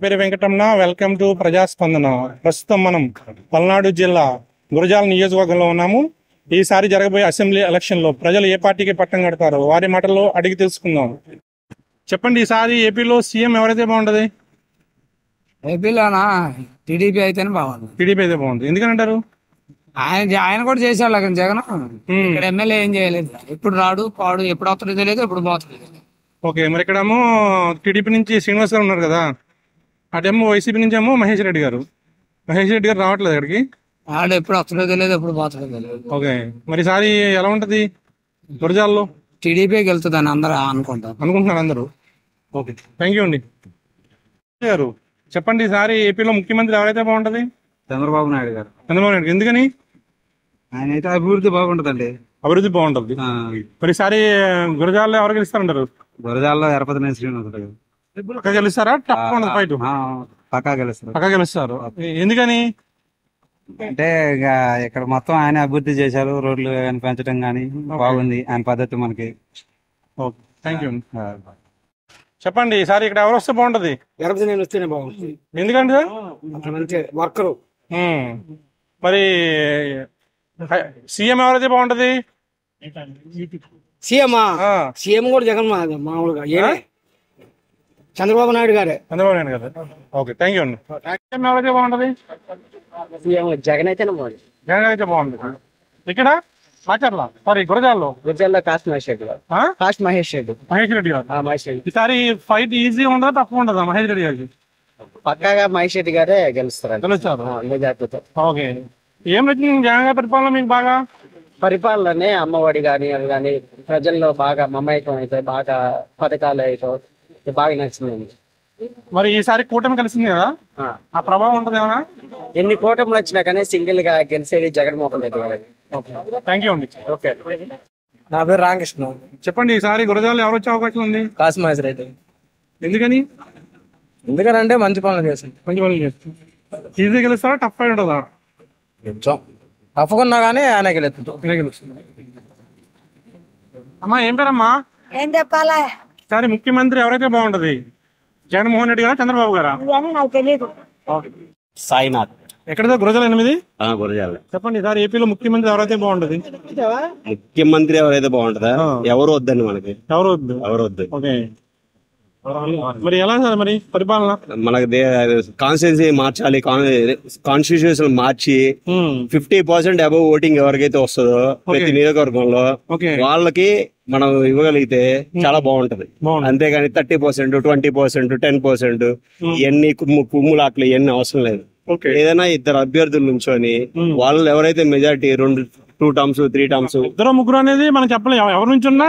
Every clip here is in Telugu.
పేరు వెంకటరమణ. Welcome to ప్రజాస్పందన. ప్రస్తుతం మనం పల్నాడు జిల్లా గురజాల నియోజకవర్గంలో ఉన్నాము. ఈసారి జరగబోయే అసెంబ్లీ ఎలక్షన్లో ప్రజలు ఏ పార్టీకి పట్టం కడతారో వారి మాటల్లో అడిగి తెలుసుకుందాం. చెప్పండి, ఈసారి ఏపీలో సీఎం ఎవరైతే బాగుంటది? ఏపీలోనా టీడీపీ అయితేనే బాగుంది. టీడీపీ అయితే బాగుంటుంది. ఎందుకంటారు? ఆయన కూడా చేశాడు అక్కడ జగన్. ఇక్కడ ఎమ్మెల్యే ఏం చేయలేదు. ఎప్పుడు రాడు పాడు, ఎప్పుడు వస్తుందో తెలియదు, ఎప్పుడు పోతుందో తెలియదు. ఓకే, మరి ఇక్కడేమో టీడీపీ నుంచి శ్రీనివాస్ గారు ఉన్నారు కదా, అటేమో వైసీపీ నుంచి ఏమో మహేష్ రెడ్డి గారు రావట్లేదు ఇక్కడికి. ఆడు ఎప్పుడు వస్తుందో తెలియదు, ఎప్పుడు పోతుందో తెలియదు. ఓకే, మరి ఈసారి ఎలా ఉంటది గురజాల్లో? టీడీపీ గెలుతుంది అని అందరూ అనుకుంటున్నారు అందరూ. ఓకే, థ్యాంక్ యూ అండి. గారు చెప్పండి, ఈసారి ఏపీలో ముఖ్యమంత్రి ఎవరైతే బాగుంటది? చంద్రబాబు నాయుడు గారు. చంద్రబాబు నాయుడు. ఎందుకని? ఆయన అయితే అభివృద్ధి బాగుంటదండి. అభివృద్ధి బాగుంటది. మరి ఈసారి గురజాల్లో ఎవరు గెలుస్తారంటారు? గురజాల్లో ఎరపతి శ్రీనివాస్ గారు. పక్కా గెలుస్తారా? తప్పకుండా ఫైట్ పక్కా గెలుస్తారు. పక్కా గెలుస్తారు. ఎందుకని? అంటే ఇక ఇక్కడ మొత్తం ఆయన అభివృద్ధి చేశారు. రోడ్లు ఆయన పెంచడం గానీ బాగుంది ఆయన పద్ధతి మనకి. Okay, thank you. చెప్పండి, ఈసారి ఇక్కడ ఎవరు వస్తే బాగుంటది? నేను వస్తేనే బాగుంటుంది. ఎందుకంటే సార్ మంచి వర్కరు. మరి సీఎం ఎవరైతే బాగుంటది? సీఎం కూడా జగన్ మామూలుగా చంద్రబాబు నాయుడు గారే. చంద్రబాబు నాయుడు గారు. ఓకే, థ్యాంక్ యూ అండి. సీఎం ఎవరైతే బాగుంటది? జగన్ అయితేనే బాగుంది. జగన్ అయితే బాగుంది. ఇక్కడ మాచర్ల గురజాల్లో కాస్ట్ మహేష్ రెడ్డి గారు. మహేష్ రెడ్డి గారు. ఈసారి ఫైట్ ఈజీ ఉండదా తక్కువ ఉండదా మహేష్ రెడ్డి గారికి? పక్కాగా మహేష్ రెడ్డి గారే గెలుస్తారు. ఓకే, ఏం నచ్చింది జగన్ గారి పరిపాలన మీకు బాగా? పరిపాలనే అమ్మఒడి గాని అవి కానీ ప్రజల్లో బాగా మమేకం అయితే, బాగా పథకాలు అయితే బాగా నచ్చింది. మరి ఈసారి కూటమి కలిసింది కదా, ఆ ప్రభావం ఉంటది ఏమన్నా? ఎన్ని కూటములు వచ్చినా కానీ సింగిల్ గా గెలిచేది జగన్మోహన్ రెడ్డి గారు. థ్యాంక్ యూ అండి. ఓకే, నా పేరు రామకృష్ణ. చెప్పండి, ఈసారి గురజాల్లో ఎవరు వచ్చే అవకాశం ఉంది? కాసు మహేష్ రెడ్డి. ఎందుకని? ఎందుకనంటే మంచి పనులు చేస్తుంది. మంచి పనులు చేస్తుంది. ఈజీ గెలుస్తారా టఫ్ ఫైట్ ఉంటుందా? తప్పకుండా కానీ ఆయన గెలుస్తుంది. అమ్మా, ఏం పేరమ్మా? ఏం చెప్పాలా? ఈసారి ముఖ్యమంత్రి ఎవరైతే బాగుంటది? జగన్మోహన్ రెడ్డి గారా, చంద్రబాబు గారా? నాకు తెలియదు. సాయినాథ్. ఎక్కడ? గురజాల 8. గురజాల. చెప్పండి, ఈసారి ఏపీలో ముఖ్యమంత్రి ఎవరైతే బాగుంటది? ముఖ్యమంత్రి ఎవరైతే బాగుంటుందా? ఎవరు వద్దండి మనకి. ఎవరు వద్దు. ఓకే, మరి ఎలా సార్ మరి పరిపాలన? మనకి కాన్స్టిట్యూన్సీ మార్చాలి, కాన్స్టిట్యూషన్ మార్చి 50% అబౌవ్ ఓటింగ్ ఎవరికైతే వస్తుందో ప్రతి నియోజకవర్గంలో వాళ్ళకి మనం ఇవ్వగలిగితే చాలా బాగుంటది. అంతేగాని 30%, 20%, 10% ఇవన్నీ కుమ్ములాట్లు ఇవన్నీ అవసరం లేదు. ఏదైనా ఇద్దరు అభ్యర్థుల నుంచొని వాళ్ళు ఎవరైతే మెజారిటీ 2 టర్మ్స్ 3 టర్మ్స్ 2 3 అనేది మనం చెప్పలేము. ఎవరి నుంచి ఉన్నా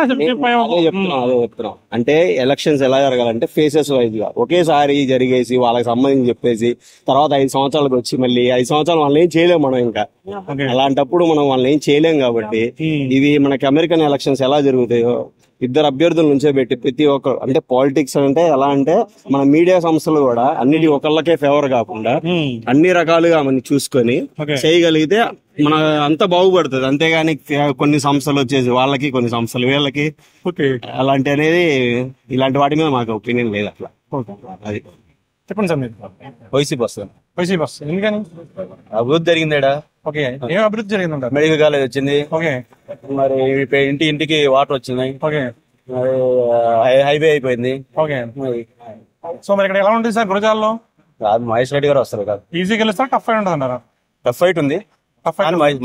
చెప్తున్నాం. అంటే ఎలక్షన్స్ ఎలా జరగాలంటే ఫేసెస్ వైజ్ గా ఒకేసారి జరిగేసి వాళ్ళకి సంబంధించి చెప్పేసి తర్వాత 5 సంవత్సరాలకు వచ్చి మళ్ళీ 5 సంవత్సరాలు వాళ్ళని ఏం చేయలేము మనం. ఇంకా అలాంటప్పుడు మనం వాళ్ళని ఏం చేయలేం. కాబట్టి ఇవి మనకి అమెరికన్ ఎలక్షన్స్ ఎలా జరుగుతాయో ఇద్దరు అభ్యర్థుల నుంచే పెట్టి ప్రతి ఒక్కరు, అంటే పాలిటిక్స్ అంటే ఎలా అంటే మన మీడియా సంస్థలు కూడా అన్నిటి ఒకళ్ళకే ఫేవర్ కాకుండా అన్ని రకాలుగా మనం చూసుకొని చేయగలిగితే మన అంతా బాగుపడుతుంది. అంతేగాని కొన్ని సంస్థలు వచ్చేసి వాళ్ళకి, కొన్ని సంస్థలు వీళ్ళకి అలాంటి అనేది ఇలాంటి వాటి మీద మాకు ఒపీనియన్ లేదు. అట్లా అది చెప్పండి సార్. మీరు వైసీపీ వస్తుంది. ఎందుకని? అభివృద్ధి జరిగిందేడా. ఓకే, ఏం అభివృద్ధి జరిగిందంట? మెడికల్ కాలేజ్ వచ్చింది. ఓకే, మరి ఇంటికి వాటర్ వచ్చింది. ఓకే, మరి హైవే అయిపోయింది. ఓకే, సో మరి ఇక్కడ ఎలా ఉంటుంది సార్ గురజాల్లో? మహేష్ రెడ్డి గారు వస్తారు కదా. ఈజీ గెలుస్తారు టఫ్ ఫైట్ ఉంటుంది అంటారా? టఫ్ ఫైట్ ఉంది.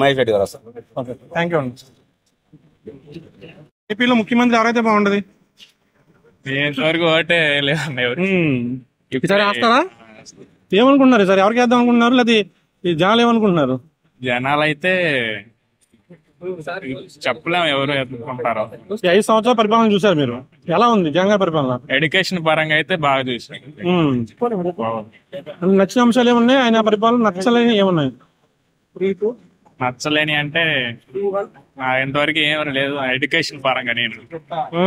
మహేష్ రెడ్డి గారు వస్తారు. ఓకే, థ్యాంక్ యూ అండి. ఏపీలో ముఖ్యమంత్రి ఎవరైతే బాగుంటది? ఈసారి వస్తారా? ఏమనుకుంటున్నారు సార్? ఎవరికి వేద్దాం అనుకుంటున్నారు? లేదా ఈ జనాలు ఏమనుకుంటున్నారు? జనాలు అయితే చెప్పలేము ఎవరు ఎత్తుకుంటారో. 5 సంవత్సరాల పరిపాలన చూసారు మీరు, ఎలా ఉంది జగన్ గారి పరిపాలన? ఎడ్యుకేషన్ పరంగా అయితే బాగా చూసాం. నచ్చిన అంశాలు ఏమున్నాయి? ఆయన పరిపాలన నచ్చలేని ఏమున్నాయి? నచ్చలేని అంటే ఇంతవరకు ఏం లేదు. ఎడ్యుకేషన్ పరంగా నేను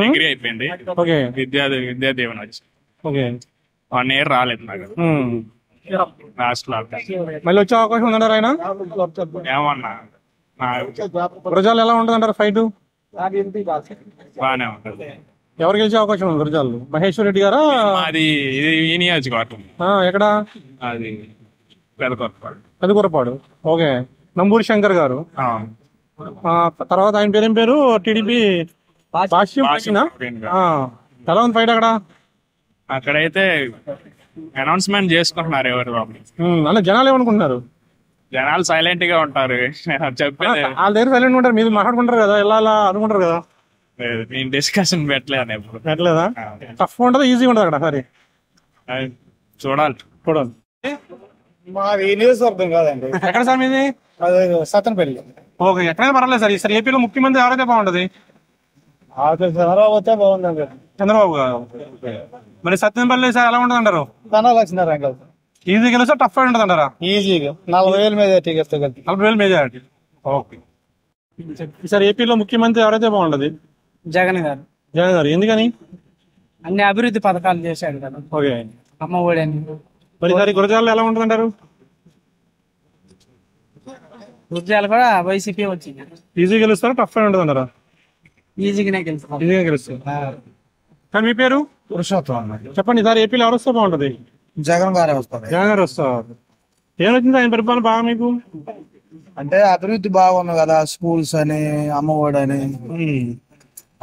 డిగ్రీ అయిపోయింది, విద్యా దీవెన వచ్చి 1 year రాలేదు నాకు. లాస్ట్ లో మళ్ళీ వచ్చే అవకాశం ఉందంటారు ఆయన? ఏమన్నా ప్రజలు ఎలా ఉంటుంది అంటారు ఫైట్? బాగానే ఉంటుంది. ఎవరు గెలిచే అవకాశం ఉంది గురజాల్లో? మహేశ్వర్ రెడ్డి గారా? అది ఇది ఈ నియోజకవర్గం ఎక్కడ? అది పెదకొరపాడు. పెదకూరపాడు. ఓకే. నంబూరి శంకర్ గారు. తర్వాత ఆయన పేరేం పేరు? టీడీపీ భాష్యం పైన. ఎలా ఉంది ఫైట్ అక్కడ? అక్కడైతే అనౌన్స్మెంట్ చేసుకుంటున్నారు ఎవరు బాబు. అంటే జనాలు ఏమనుకుంటున్నారు? జనాలు సైలెంట్ గా ఉంటారు. చెప్పేది వాళ్ళ దగ్గర సైలెంట్ ఉంటారు, మీరు మాట్లాడుకుంటారు కదా, ఎలా అనుకుంటారు కదా. నేను డిస్కషన్ పెట్టలేను ఎప్పుడు. పెట్టలేదా? టఫ్ ఉంటుందా ఈజీగా ఉంటుంది అక్కడ? సరే చూడాలి. మాది నియోజకవర్గం కాదండి. ఎక్కడ సార్ మీది? సత్తనపల్లి. ఓకే. ఎక్కడైనా పర్వాలేదు సార్. ఈసారి ఏపీలో ముఖ్యమంత్రి ఎవరైతే బాగుంటది? చంద్రబాబు వస్తే బాగుందండి. చంద్రబాబు గారు. మరి సత్యనపల్లి సార్ ఎలా ఉంటుంది అంటారు? లక్ష్మీనారాయణ ఈజీ గెలుస్తా టఫ్ ఉంటుంది అంటారా? ఈజీగా 40,000 మీద 40,000 మెజారిటీ. ఓకే. ఈసారి ఏపీలో ముఖ్యమంత్రి ఎవరైతే బాగుంటది? జగన్ గారు. జగన్ గారు. ఎందుకని? అన్ని అభివృద్ధి పథకాలు చేశాడు కదా. ఓకే. అమ్మ ఒడి అని. మరి ఈసారి గురజాలలో ఎలా ఉంటుంది అంటారు? గుర్జాలు కూడా వైసీపీ వచ్చింది. ఈజీ గెలుస్తారా టఫ్ ఉంటుంది అంటారా? ఈజీగానే గెలుస్తారు. ఈజీగా గెలుస్తారు. సార్ మీ పేరు? పురుషోత్తం. చెప్పండి. ఈసారి ఏపీలో ఎవరు వస్తే బాగుంటది? జగన్ గారే వస్తారు. జగన్ గారు వస్తారు. ఏమొచ్చింది ఆయన పరిపాలన బాగా మీకు? అంటే అభివృద్ధి బాగుంది కదా, స్కూల్స్ అని, అమ్మఒడి అని,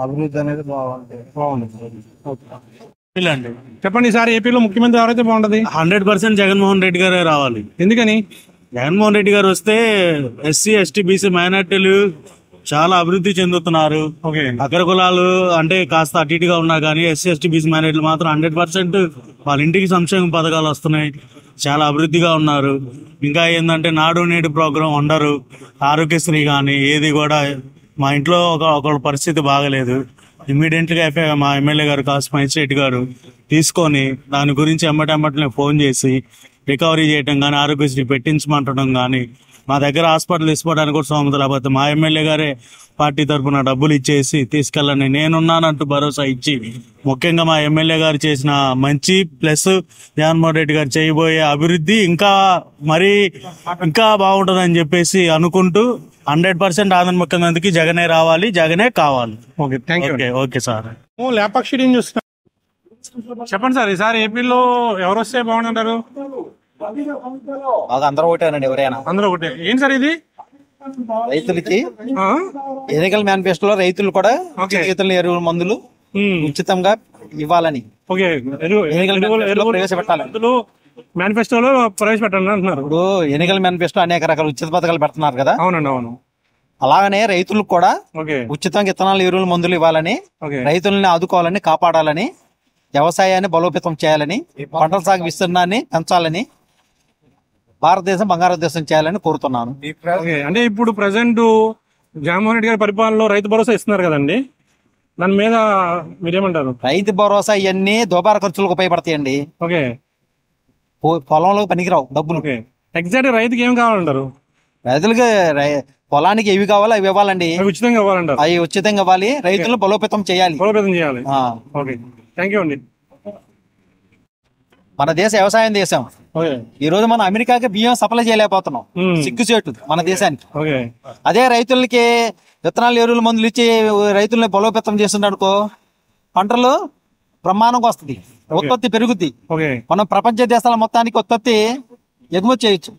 అభివృద్ధి అనేది బాగుంది. చెప్పండి. ఈసారి ఏపీలో ముఖ్యమంత్రి ఎవరైతే బాగుంటది? 100% జగన్మోహన్ రెడ్డి గారే రావాలి. ఎందుకని? జగన్మోహన్ రెడ్డి గారు వస్తే ఎస్సీ ఎస్టీ బీసీ మైనార్టీలు చాలా అభివృద్ధి చెందుతున్నారు. అగ్ర కులాలు అంటే కాస్త అటు ఇటుగా ఉన్నా కానీ ఎస్సీ ఎస్టీ బీసీ మైనార్టీలు మాత్రం 100% వాళ్ళ ఇంటికి సంక్షేమ పథకాలు వస్తున్నాయి. చాలా అభివృద్ధిగా ఉన్నారు. ఇంకా ఏంటంటే నాడు నేడు ప్రోగ్రాం ఉండరు, ఆరోగ్యశ్రీ కానీ ఏది కూడా. మా ఇంట్లో ఒక పరిస్థితి బాగలేదు. ఇమ్మీడియట్ గా మా ఎమ్మెల్యే గారు కాసు మహేశ్వర్ గారు తీసుకొని దాని గురించి ఎమ్మటెమ్మటనే ఫోన్ చేసి రికవరీ చేయటం కానీ, ఆరోగ్యశ్రీ పెట్టించమంటడం కానీ, మా దగ్గర హాస్పిటల్ తీసుకోవడానికి కూడా సోమత లేకపోతే మా ఎమ్మెల్యే గారే పార్టీ తరఫున డబ్బులు ఇచ్చేసి తీసుకెళ్ళని నేనున్నానంటూ భరోసా ఇచ్చి, ముఖ్యంగా మా ఎమ్మెల్యే గారు చేసిన మంచి ప్లస్ జగన్మోహన్ రెడ్డి గారు చేయబోయే అభివృద్ధి ఇంకా బాగుంటుందని చెప్పేసి అనుకుంటూ 100% ఆనంద ముఖ్యమంత్రికి జగనే రావాలి, జగనే కావాలి. Okay. Thank you. Okay sir. Lepakshi చూస్తున్నా. చెప్పండి సార్. ఈసారి ఏపీలో ఎవరు వస్తే బాగుంటారు? అందరూ ఒకటేనండి. ఎవరైనా అందరూ ఒకటే. ఏంటి సార్ ఇది? రైతులకి ఎన్నికల మేనిఫెస్టోలో రైతులు కూడా ఎరువుల మందులు ఉచితంగా ఇవ్వాలని ప్రవేశపెట్టాలి. మేనిఫెస్టోలో ప్రవేశపెట్టాలని అంటున్నారు. ఇప్పుడు ఎన్నికల మేనిఫెస్టో అనేక రకాల ఉచిత పథకాలు పెడుతున్నారు కదా. అవునండి. అవును. అలాగనే రైతులకు కూడా ఉచితంగా విత్తనాలు, ఎరువుల మందులు ఇవ్వాలని, రైతులని ఆదుకోవాలని, కాపాడాలని, వ్యవసాయాన్ని బలోపేతం చేయాలని, పంటల సాగు విస్తీర్ణాన్ని పెంచాలని, భారతదేశం బంగారు దేశం చేయాలని కోరుతున్నాను. అంటే ఇప్పుడు ప్రజెంట్ జగన్మోహన్ రెడ్డి గారి పరిపాలనలో రైతు భరోసా ఇస్తున్నారు కదండి, దాని మీద మీరేమంటారు? రైతు భరోసా ఇవన్నీ దుబారా ఖర్చులకు ఉపయోగపడతాయండి. ఓకే. పొలంలో పనికిరావు డబ్బులు. ఎగ్జాక్ట్ రైతుకి ఏం కావాలంటారు? రైతులకి పొలానికి ఏవి కావాలో అవి ఇవ్వాలండి. ఉచితంగా ఇవ్వాలంటారు. అవి ఉచితంగా ఇవ్వాలి. రైతులను బలోపేతం చేయాలి. ఓకే. థ్యాంక్ యూ అండి. మన దేశ వ్యవసాయం దేశం. ఈ రోజు మనం అమెరికాకి బియ్యం సప్లై చేయలేకపోతున్నాం. సిగ్గుచేటు మన దేశానికి. అదే రైతులకి విత్తనాలు, ఎరువులు, మందులు ఇచ్చి రైతుల్ని బలోపేతం చేస్తున్నాడుకో పంటలు బ్రహ్మాండంగా వస్తుంది, ఉత్పత్తి పెరుగుద్ది. మనం ప్రపంచ దేశాల మొత్తానికి ఉత్పత్తి ఎగుమతి చేయొచ్చు.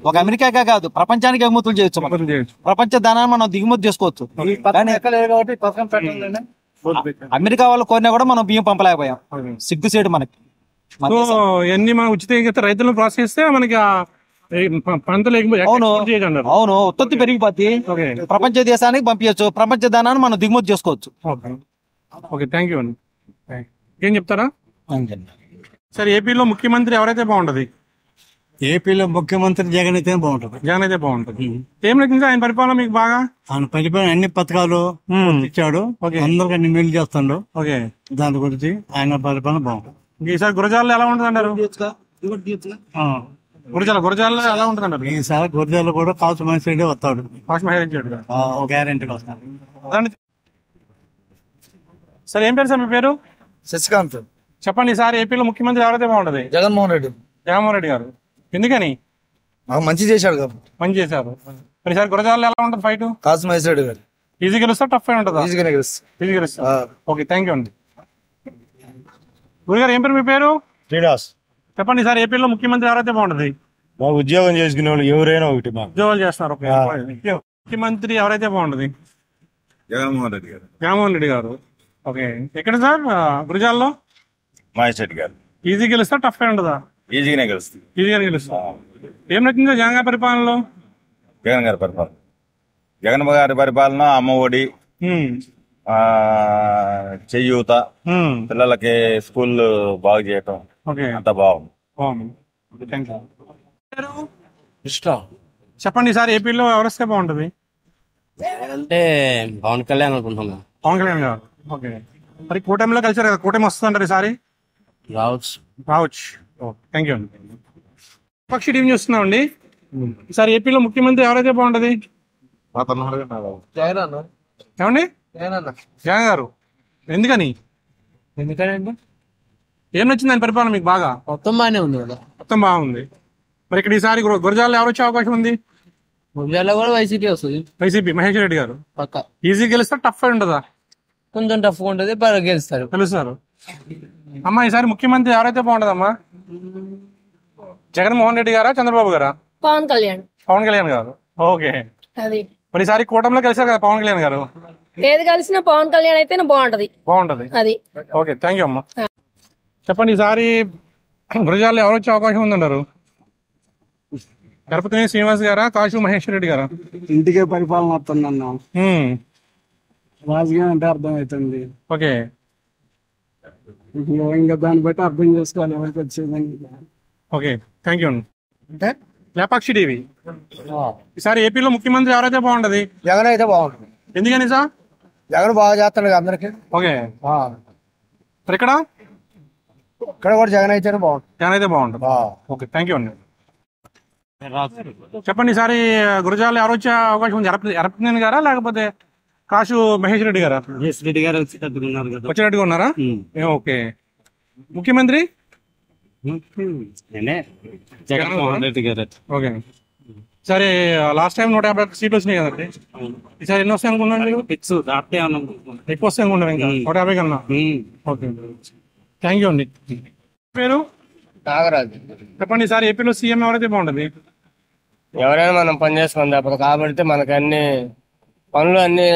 ఒక అమెరికాకే కాదు, ప్రపంచానికి ఎగుమతులు చేయొచ్చు. ప్రపంచ ధనాన్ని మనం దిగుమతి చేసుకోవచ్చు. అమెరికా వాళ్ళు కోరినా కూడా మనం బియ్యం పంపలేకపోయాం. సిగ్గుసేటు మనకి. ఎన్ని మనం ఉచితంగా రైతులను ప్రోత్సహిస్తే మనకి పంటలు అవును ఉత్పత్తి పెరిగిపోద్ది. ప్రపంచ దేశానికి పంపించచ్చు. ప్రపంచ ధనాన్ని మనం దిగుమతి చేసుకోవచ్చు. ఓకే. థ్యాంక్ యూ అండి. ఏం చెప్తారా? సరే, ఏపీలో ముఖ్యమంత్రి ఎవరైతే బాగుంటది? ఏపీలో ముఖ్యమంత్రి జగన్ అయితే బాగుంటుంది. జగన్ అయితే బాగుంటుంది. ఏం నచ్చింది ఆయన పరిపాలన మీకు బాగా? ఆయన పరిపాలన అన్ని పథకాలు ఇచ్చాడు, అందరికి అన్ని మేలు చేస్తాడు. ఓకే. దాని గురించి ఆయన పరిపాలన బాగుంటుంది. ఈసారి గురజాలలో ఎలా ఉంటుంది అంటారు? గురజాలలో ఎలా ఉంటుంది అంటారు? ఈసారి గురజాల కూడా కాసు మహేశ్వరుడే వస్తాడు. గ్యారెంటీ వస్తాడు. సరే, ఏం పేరు సార్ మీ పేరు? శశికాంత్. చెప్పండి. ఈసారి ఏపీలో ముఖ్యమంత్రి ఎవరైతే బాగుంటది? జగన్మోహన్ రెడ్డి. జగన్మోహన్ రెడ్డి గారు. ఎందుకని? మంచి చేశాడు కదా. మంచి చేశారు. మరి ఈసారి గురజాలలో ఎలా ఉంటుంది ఫైట్? కాసు మహేశ్వరుడు గారు. ఈజీ గెలుస్తా టఫ్ అయి ఉంటుందా? ఈజీగానే గెలుస్తా. ఈజీ గెలుస్తా. ఓకే. థ్యాంక్ యూ అండి. గురుగారు ఏం పేరు మీ పేరు? శ్రీనివాస్. చెప్పండి సార్, ఏపీలో ముఖ్యమంత్రి ఎవరైతే బాగుంటుంది? మాకు ఉద్యోగం చేసుకునే వాళ్ళు ఎవరైనా ఒకటి మాకు. ఉద్యోగాలు చేస్తున్నారు. ముఖ్యమంత్రి ఎవరైతే బాగుంటుంది? జగన్మోహన్ రెడ్డి గారు. జగన్మోహన్ రెడ్డి గారు. ఓకే, ఎక్కడ సార్? గురజాల్లో. మహేష్ రెడ్డి గారు. ఈజీ గెలుస్తా, టఫ్ ఉంటుందా? ఈజీగానే గెలుస్తుంది. ఈజీగా గెలుస్తా. ఏం నచ్చిందో జగన్ గారి పరిపాలనలో? జగన్ గారి పరిపాలన, జగన్ గారి పరిపాలన, అమ్మ ఒడి, చెయ్యూత, పిల్లలకి స్కూల్ బాగు చేయటం, అంత బాగుంది. చెప్పండి సార్, ఏపీలో ఎవరు వస్తే బాగుంటుంది? అంటే పవన్ కళ్యాణ్ అనుకుంటున్నా. పవన్ కళ్యాణ్ గారు. ఓకే, మరి కూటమిలో కలిసారు కదా, కూటమి వస్తుందంటారు ఈసారి? రావచ్చు. థ్యాంక్ యూ అండి. పక్షి టీవీ చూస్తున్నాం అండి. ఈసారి ఏపీలో ముఖ్యమంత్రి ఎవరైతే బాగుంటది? ఏమండి? జగన్ గారు. ఎందుకని? ఏం నచ్చింది ఆయన పరిపాలన మీకు బాగా? మొత్తం బాగానే ఉంది కదా. మొత్తం బాగుంది. మరి ఇక్కడ ఈసారి గురజాలలో ఎవరు వచ్చే అవకాశం ఉంది? గురజాలలో కూడా వైసీపీ వస్తుంది. వైసీపీ, మహేష్ రెడ్డి గారు. పక్క ఈజీ గెలుస్తా, టఫ్ ఉంటుందా? కొంచెం టఫ్ గా ఉంటుంది, గెలుస్తారు. తెలుస్తారు. అమ్మా, ఈసారి ముఖ్యమంత్రి ఎవరైతే బాగుంటదమ్మా? జగన్మోహన్ రెడ్డి గారా, చంద్రబాబు గారా? పవన్ కళ్యాణ్. పవన్ కళ్యాణ్ గారు. ఓకే, అది మరి ఈసారి కూటమిలో కలిసారు కదా పవన్ కళ్యాణ్ గారు. ఏది కలిసినా పవన్ కళ్యాణ్ అయితేనే బాగుంటది. అది. ఓకే, థ్యాంక్ యూ అమ్మా. చెప్పండి, ఈసారి గురజాలలో ఎవరు వచ్చే అవకాశం ఉందంటారు? గణపతి శ్రీనివాస్ గారా, కాశు మహేశ్వర రెడ్డి గారా? ఇంటికే పరిపాలన వస్తుందన్నా. రాజకీయం అంటే అర్థమవుతుంది. ఓకే, ఇంకా దాన్ని బట్టి అర్థం చేసుకోవాలి ఎవరికి వచ్చేది. ఓకే, థ్యాంక్ యూ అండి. లేపాక్షి టీవీ. ఈసారి ఏపీలో ముఖ్యమంత్రి ఎవరైతే బాగుంటది? జగన్ అయితే బాగుంటుంది. ఎందుకని సార్? జగన్ బాగా చేస్తాడు అందరికి. ఓకే, మరి ఇక్కడ కూడా జగన్ అయితేనే బాగుంటుంది. జగన్ అయితే బాగుంటుంది. ఓకే, థ్యాంక్ యూ అండి. చెప్పండి, ఈసారి గురజాలలో ఎవరు వచ్చే అవకాశం ఉంది? ఎరపతినేని గారా, లేకపోతే కాశు మహేష్ రెడ్డి గారా? రెడ్డి గారు వచ్చేటట్టుగా ఉన్నారా? ఓకే, ముఖ్యమంత్రి జగన్మోహన్ రెడ్డి గారు. ఓకే, సరే. లాస్ట్ టైం 150 సీట్లు వచ్చినాయి కదండి. ఈసారి ఎన్ని వస్తాయి అనుకున్నాను? ఎక్కువ వస్తాయి అనుకున్నాను. ఇంకా 150 కన్నా. ఓకే, థ్యాంక్ యూ అండి. పేరు? నాగరాజు. చెప్పండి, ఈసారి ఏపీలో సీఎం ఎవరైతే బాగుంటుంది? ఎవరైనా మనం పని చేసుకుంది అప్పుడు కాబట్టి మనకు అన్ని పనులు, అన్ని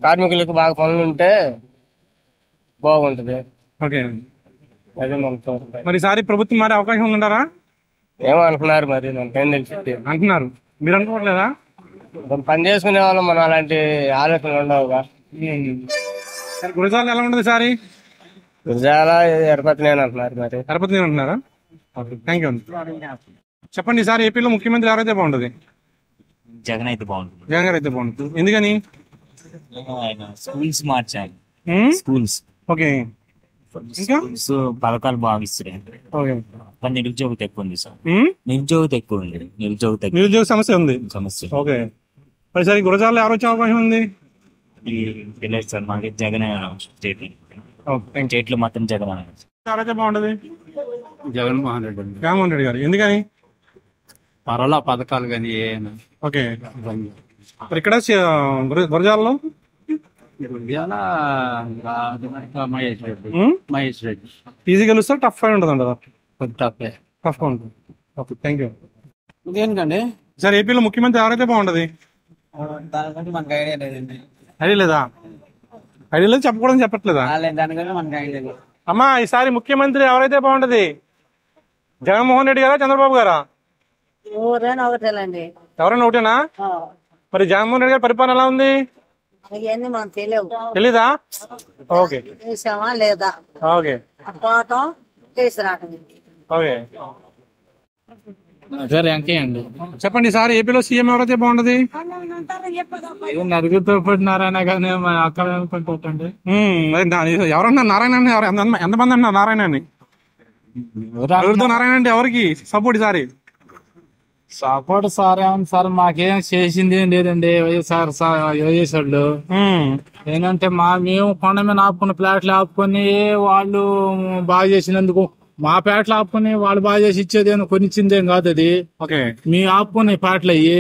కార్మికులకు బాగా పనులు ఉంటే బాగుంటది. ఓకే, అదే మనతో. మరి ఈసారి ప్రభుత్వం మారే అవకాశం ఉందంటారా? ఏమో అనుకున్నారు, మరి మనకేం తెలిసి అంటున్నారు. మీరు అనుకోవట్లేదా? పని చేసుకునే వాళ్ళం మనం అలాంటి ఆలోచనలు ఉండవుగా. గురజాల ఎలా ఉంటుంది ఈసారి? గురజాల ఎరపతి నేను అంటున్నారు, మరి తిరుపతి నేను అంటున్నారా? థ్యాంక్ యూ అండి. చెప్పండి, ఈసారి ఏపీలో ముఖ్యమంత్రి ఎవరైతే బాగుంటుంది? జగన్ అయితే బాగుంటుంది. జగన్ గారు అయితే బాగుంటుంది. ఎందుకని? ఆయన స్కూల్స్ మార్చాలి. స్కూల్స్. ఓకే, ఇంకా పథకాలు బాగా ఇస్తున్నాయి. ఓకే, నిరుద్యోగత ఎక్కువ ఉంది సార్. నిరుద్యోగత ఎక్కువ ఉంది. నిరుద్యోగ సమస్య ఉంది. ఓకే, మరి సరే గురజాలలో ఎవరు వచ్చే అవకాశం ఉంది? తెలియదు సార్ మాకు. జగన్ స్టేట్లు మాత్రం జగన్ ఎవరైతే బాగుంటుంది? జగన్మోహన్ రెడ్డి. జగన్మోహన్ రెడ్డి గారు. ఎందుకని? పర్వాలా పథకాలు కానీ. ఓకే, మరి ఇక్కడ గురజాలలో మహేష్ రెడ్డి. ఈజీ గెలుస్తా, టఫ్ ఉంటుంది అంటారా? టఫ్ ఉంటుంది. Okay, thank you. దేనికండి? సార్ ఏపీలో ముఖ్యమంత్రి ఎవరైతే బాగుంటుంది? దానికంటే మనకు ఐడియా లేదండి. ఐడియా లేదా? ఐడియా లేదు, చెప్పకూడదని చెప్పట్లేదా? దానికంటే మనకు ఐడియా లేదు. అమ్మా, ఈసారి ముఖ్యమంత్రి ఎవరైతే బాగుంటది? జగన్మోహన్ రెడ్డి గారా, చంద్రబాబు గారా? ఎవరైనా ఒకటేలండి. ఎవరైనా ఒకటేనా? మరి జగన్మోహన్ రెడ్డి గారి పరిపాలన ఎలా ఉంది? అవన్నీ మనకు తెలియవు. తెలీదా? ఓకే, చేసామా లేదా? ఓకే, పోవటం చేసి రావటం. ఓకే. అండి. చెప్పండి, ఈసారి ఏపీలో సీఎం ఎవరైతే బాగుంటది? నలుగురితో పాటు నారాయణ గానే అక్కడ అనుకుంటుంటండి. ఎవరన్నా నారాయణ అని ఎంతమంది అన్నారు నారాయణ అని? నలుగురితో నారాయణ అంటే ఎవరికి సపోర్ట్ ఈసారి? సపోర్ట్ సార్ ఏమన్నా సార్ మాకేం చేసింది ఏం లేదండి. వైఎస్ఆర్ వాళ్ళు ఏంటంటే మేము కొండ మీద ఆపుకున్న ప్లాట్లు ఆపుకొని వాళ్ళు బాగా చేసినందుకు మా పేటలు ఆపుకొని వాళ్ళు బాగా చేసి ఇచ్చేదేమో కొనిచ్చిందేం కాదు అది. మీ ఆపుకునే పాటలు అయ్యి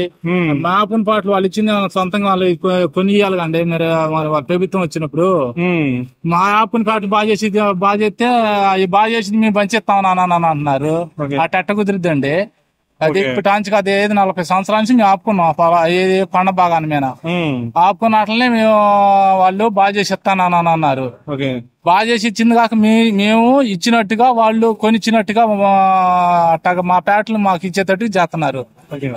మా ఆపుకుని పాటలు వాళ్ళు ఇచ్చింది సొంతంగా వాళ్ళు కొనియాలి కండి. మరి వాళ్ళ ప్రభుత్వం వచ్చినప్పుడు మా ఆపుకుని పాటలు బాగా చేస్తే అవి బాగా చేసింది మేము పంచిస్తాం అని అంటున్నారు. అట్ట కుదిరిద్దండి. అది ఇప్పటికి అది 40 సంవత్సరాల నుంచి మేము ఆపుకున్నాం. ఏది కొండ భాగాన్ని మీద ఆపుకున్న వాటిని మేము వాళ్ళు బాగా చేసి ఇస్తానని అన్నారు. బాగా చేసి ఇచ్చింది కాక మేము ఇచ్చినట్టుగా వాళ్ళు కొనిచ్చినట్టుగా అట్టగా మా పేటలు మాకు ఇచ్చేటట్టు చేస్తున్నారు.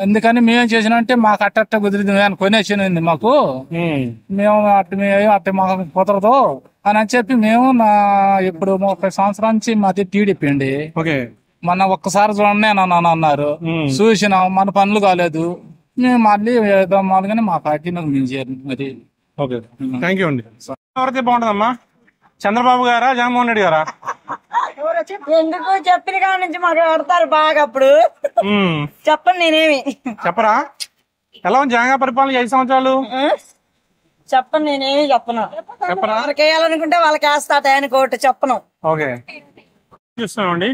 ఎందుకని మేమేం చేసినంటే మాకు అట్ట కుదిరింది కొనేసింది మాకు. మేము అట్ట మాకు కుదరదు అని చెప్పి మేము ఇప్పుడు 30 సంవత్సరాల నుంచి మాది టీడీపీ అండి. మొన్న ఒక్కసారి చూడండి అని అన్నారు. చూసినాం, మన పనులు కాలేదు. మేము మళ్ళీ మామూలుగానే మా పార్టీ మేము చేయాలి. మరి థ్యాంక్ యూ అండి. ఎవరైతే బాగుంటుందమ్మా, చంద్రబాబు గారా జగన్మోహన్ రెడ్డి గారా? ఎందుకు చెప్పిన కాడ నుంచి మాకు ఆడతారు బాగా. అప్పుడు చెప్పండి, నేనేమి చెప్పరా? ఎలా ఉంది జగన్ పరిపాలన 5 సంవత్సరాలు? చెప్పండి, నేనేమి చెప్పను. ఎవరికి వేయాలనుకుంటే వాళ్ళకి వేస్తా, టైంకి ఒకటి చెప్పను. ఓకే, చూస్తున్నామండి.